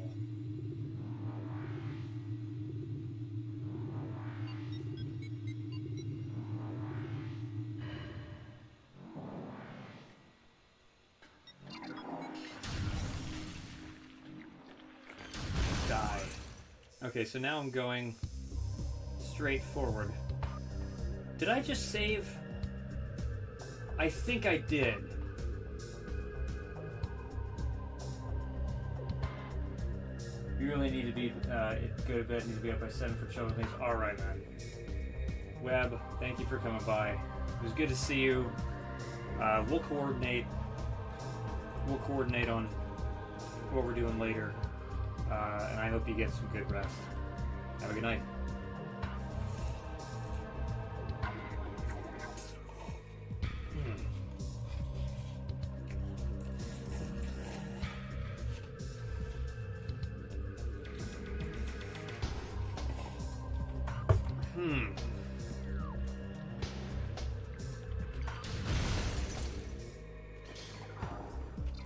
Okay, so now I'm going straight forward. Did I just save? I think I did. You really need to be go to bed. Need to be up by 7 for trouble things. All right, man. Webb, thank you for coming by. It was good to see you. We'll coordinate. We'll coordinate on what we're doing later, and I hope you get some good rest. Have a good night.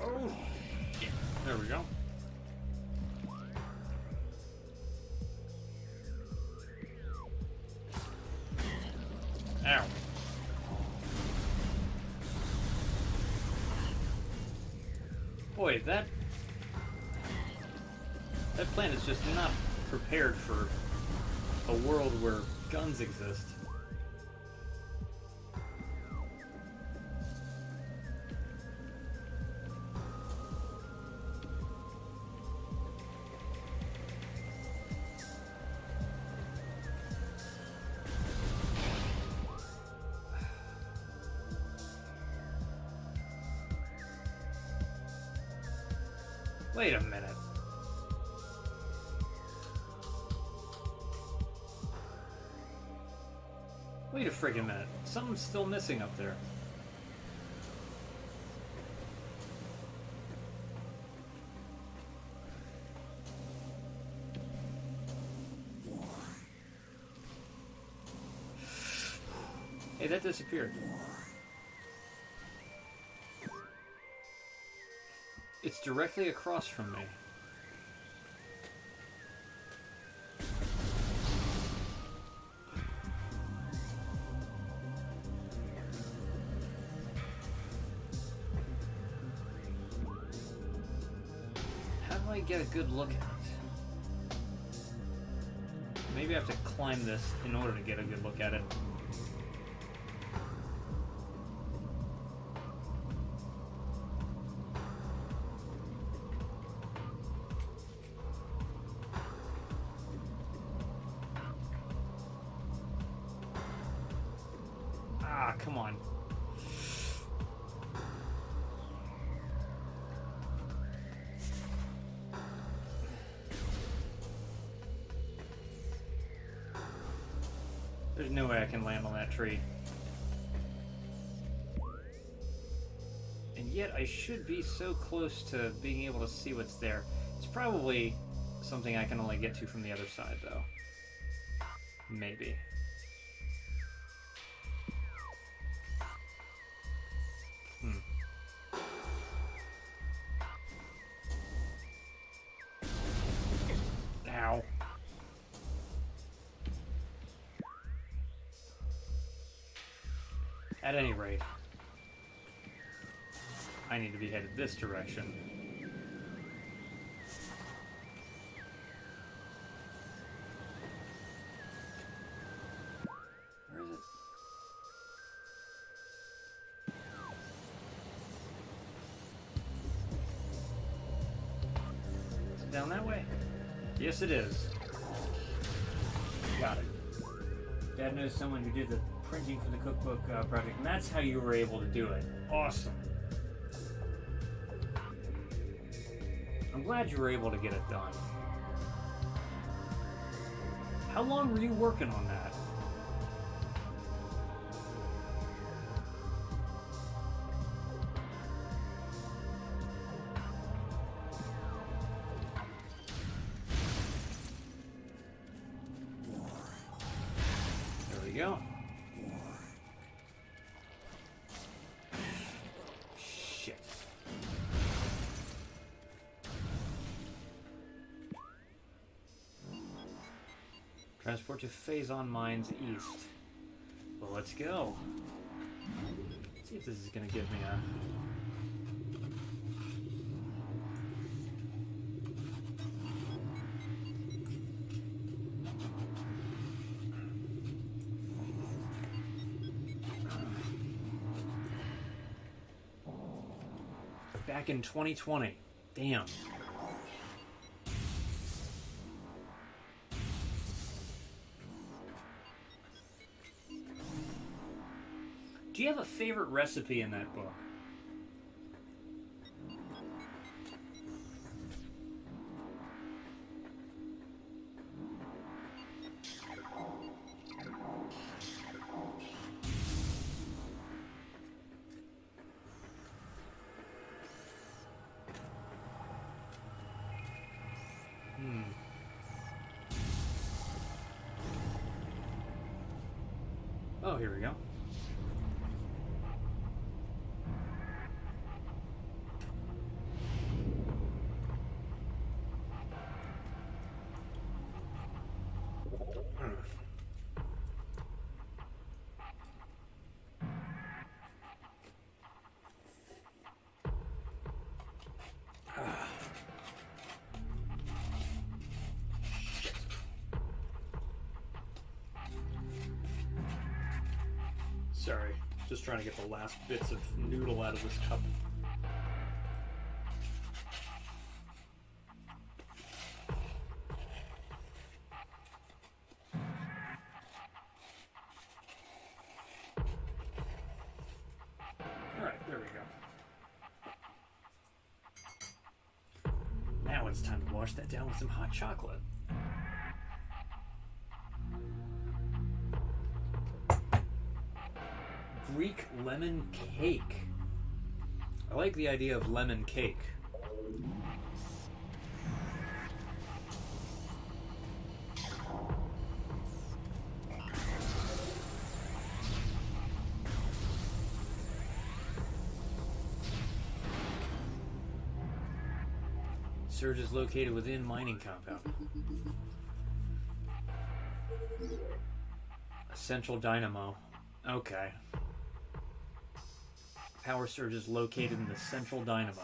Oh, yeah. There we go. Ow. Boy, that planet's just not prepared for a world where guns exist. Wait a minute. Wait a friggin' minute. Something's still missing up there. Hey, that disappeared. It's directly across from me. How do I get a good look at it? Maybe I have to climb this in order to get a good look at it. Come on. There's no way I can land on that tree. And yet I should be so close to being able to see what's there. It's probably something I can only get to from the other side, though. Maybe. Ow. At any rate, I need to be headed this direction. Where is it? Is it down that way? Yes, it is. Got it. Dad knows someone who did the printing for the cookbook project, and that's how you were able to do it. Awesome. I'm glad you were able to get it done. How long were you working on that? There we go. Shit. Transport to Phazon Mines East. Well, let's go. Let's see if this is going to give me a... Back in 2020. Damn. Do you have a favorite recipe in that book? Oh, here we go. Sorry, just trying to get the last bits of noodle out of this cup. Alright, there we go. Now it's time to wash that down with some hot chocolate. Greek lemon cake. I like the idea of lemon cake. Surge is located within mining compound. A central dynamo. Okay. Power surge is located in the central dynamo.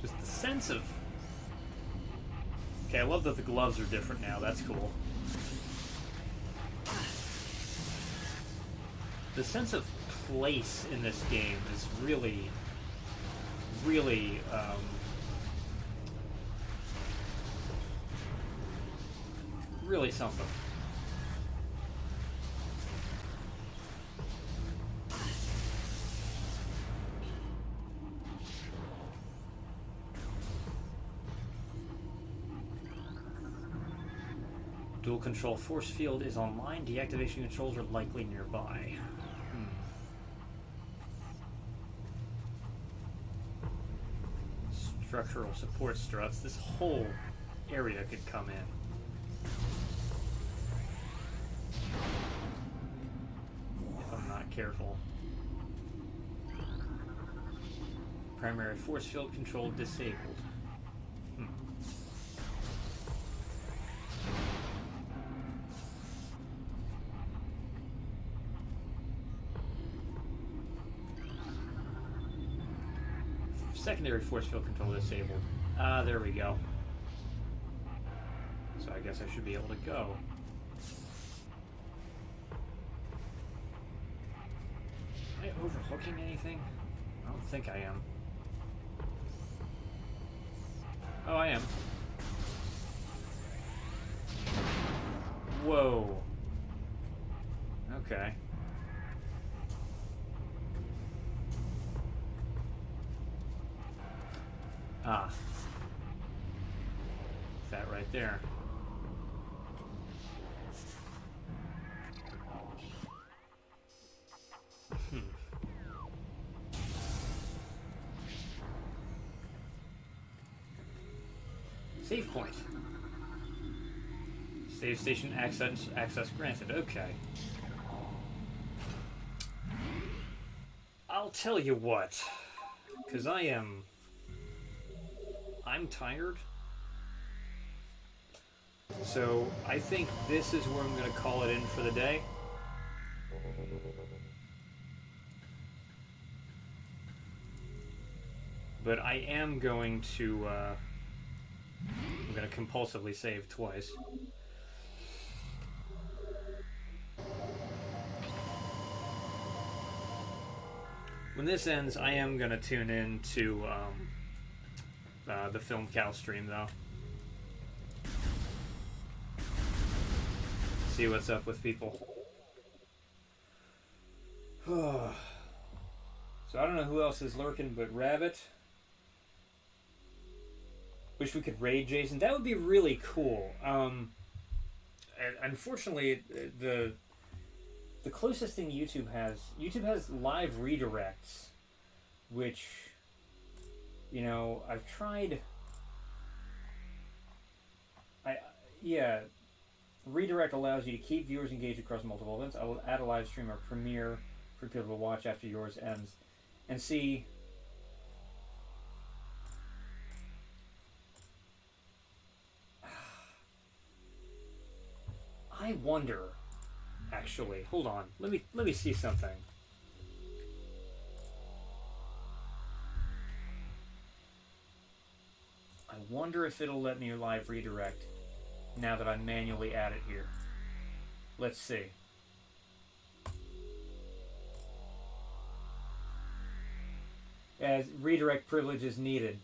Just the sense of... Okay, I love that the gloves are different now. That's cool. The sense of place in this game is really, really really something. Dual control force field is online. Deactivation controls are likely nearby. Structural support struts. This whole area could come in. If I'm not careful. Primary force field control disabled. Secondary force field control disabled. There we go. So I guess I should be able to go. Am I overlooking anything? I don't think I am. Oh, I am. Whoa. Okay. Ah. That right there. Save point. Save station access granted. Okay. I'll tell you what. Because I'm tired. So I think this is where I'm going to call it in for the day. But I am going to I'm going to compulsively save twice. when this ends, I am gonna tune in to the Film Cow stream though. See what's up with people. So I don't know who else is lurking but Rabbit. Wish we could raid Jason. That would be really cool. Unfortunately, the closest thing YouTube has live redirects, which, you know, I've tried. Redirect allows you to keep viewers engaged across multiple events. I will add a live stream or premiere for people to watch after yours ends, and see. I wonder, actually. Hold on. Let me see something. I wonder if it'll let me live redirect now that I manually add it here. Let's see. As redirect privileges needed.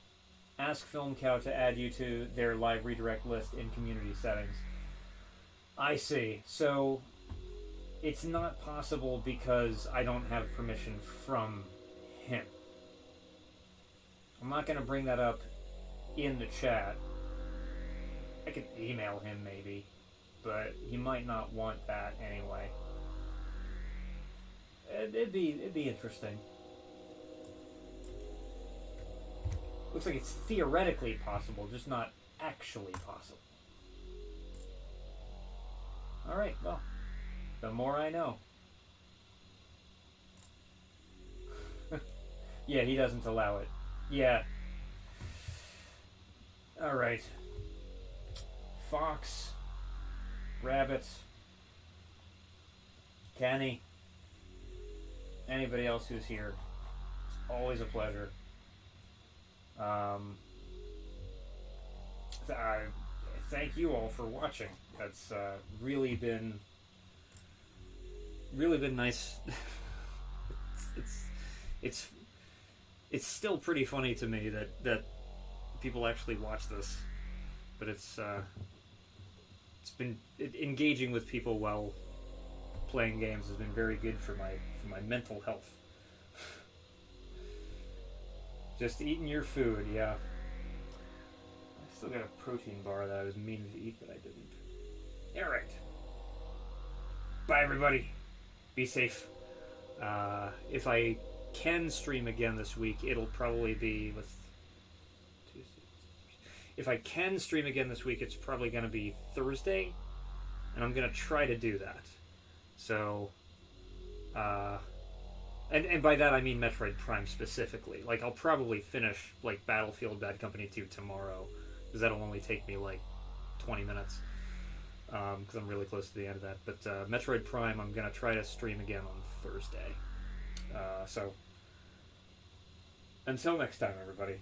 Ask FilmCow to add you to their live redirect list in community settings. I see. So it's not possible because I don't have permission from him. I'm not going to bring that up in the chat. I could email him maybe, but he might not want that anyway. It'd be interesting. Looks like it's theoretically possible, just not actually possible. Alright, well, the more I know. Yeah, he doesn't allow it. Yeah. Alright. Fox. Rabbit. Kenny. Anybody else who's here. It's always a pleasure. Thank you all for watching. That's really been nice. It's still pretty funny to me that people actually watch this, but it's been engaging with people while playing games has been very good for my mental health. Just eating your food, yeah. I still got a protein bar that I was meaning to eat, but I didn't. Alright. Bye, everybody. Be safe. If I can stream again this week, it'll probably be with Tuesday. If I can stream again this week, it's probably going to be Thursday, and I'm going to try to do that. So, and by that I mean Metroid Prime specifically. Like, I'll probably finish, like, Battlefield Bad Company 2 tomorrow, because that'll only take me, like, 20 minutes, because I'm really close to the end of that. But Metroid Prime, I'm going to try to stream again on Thursday. So, until next time, everybody.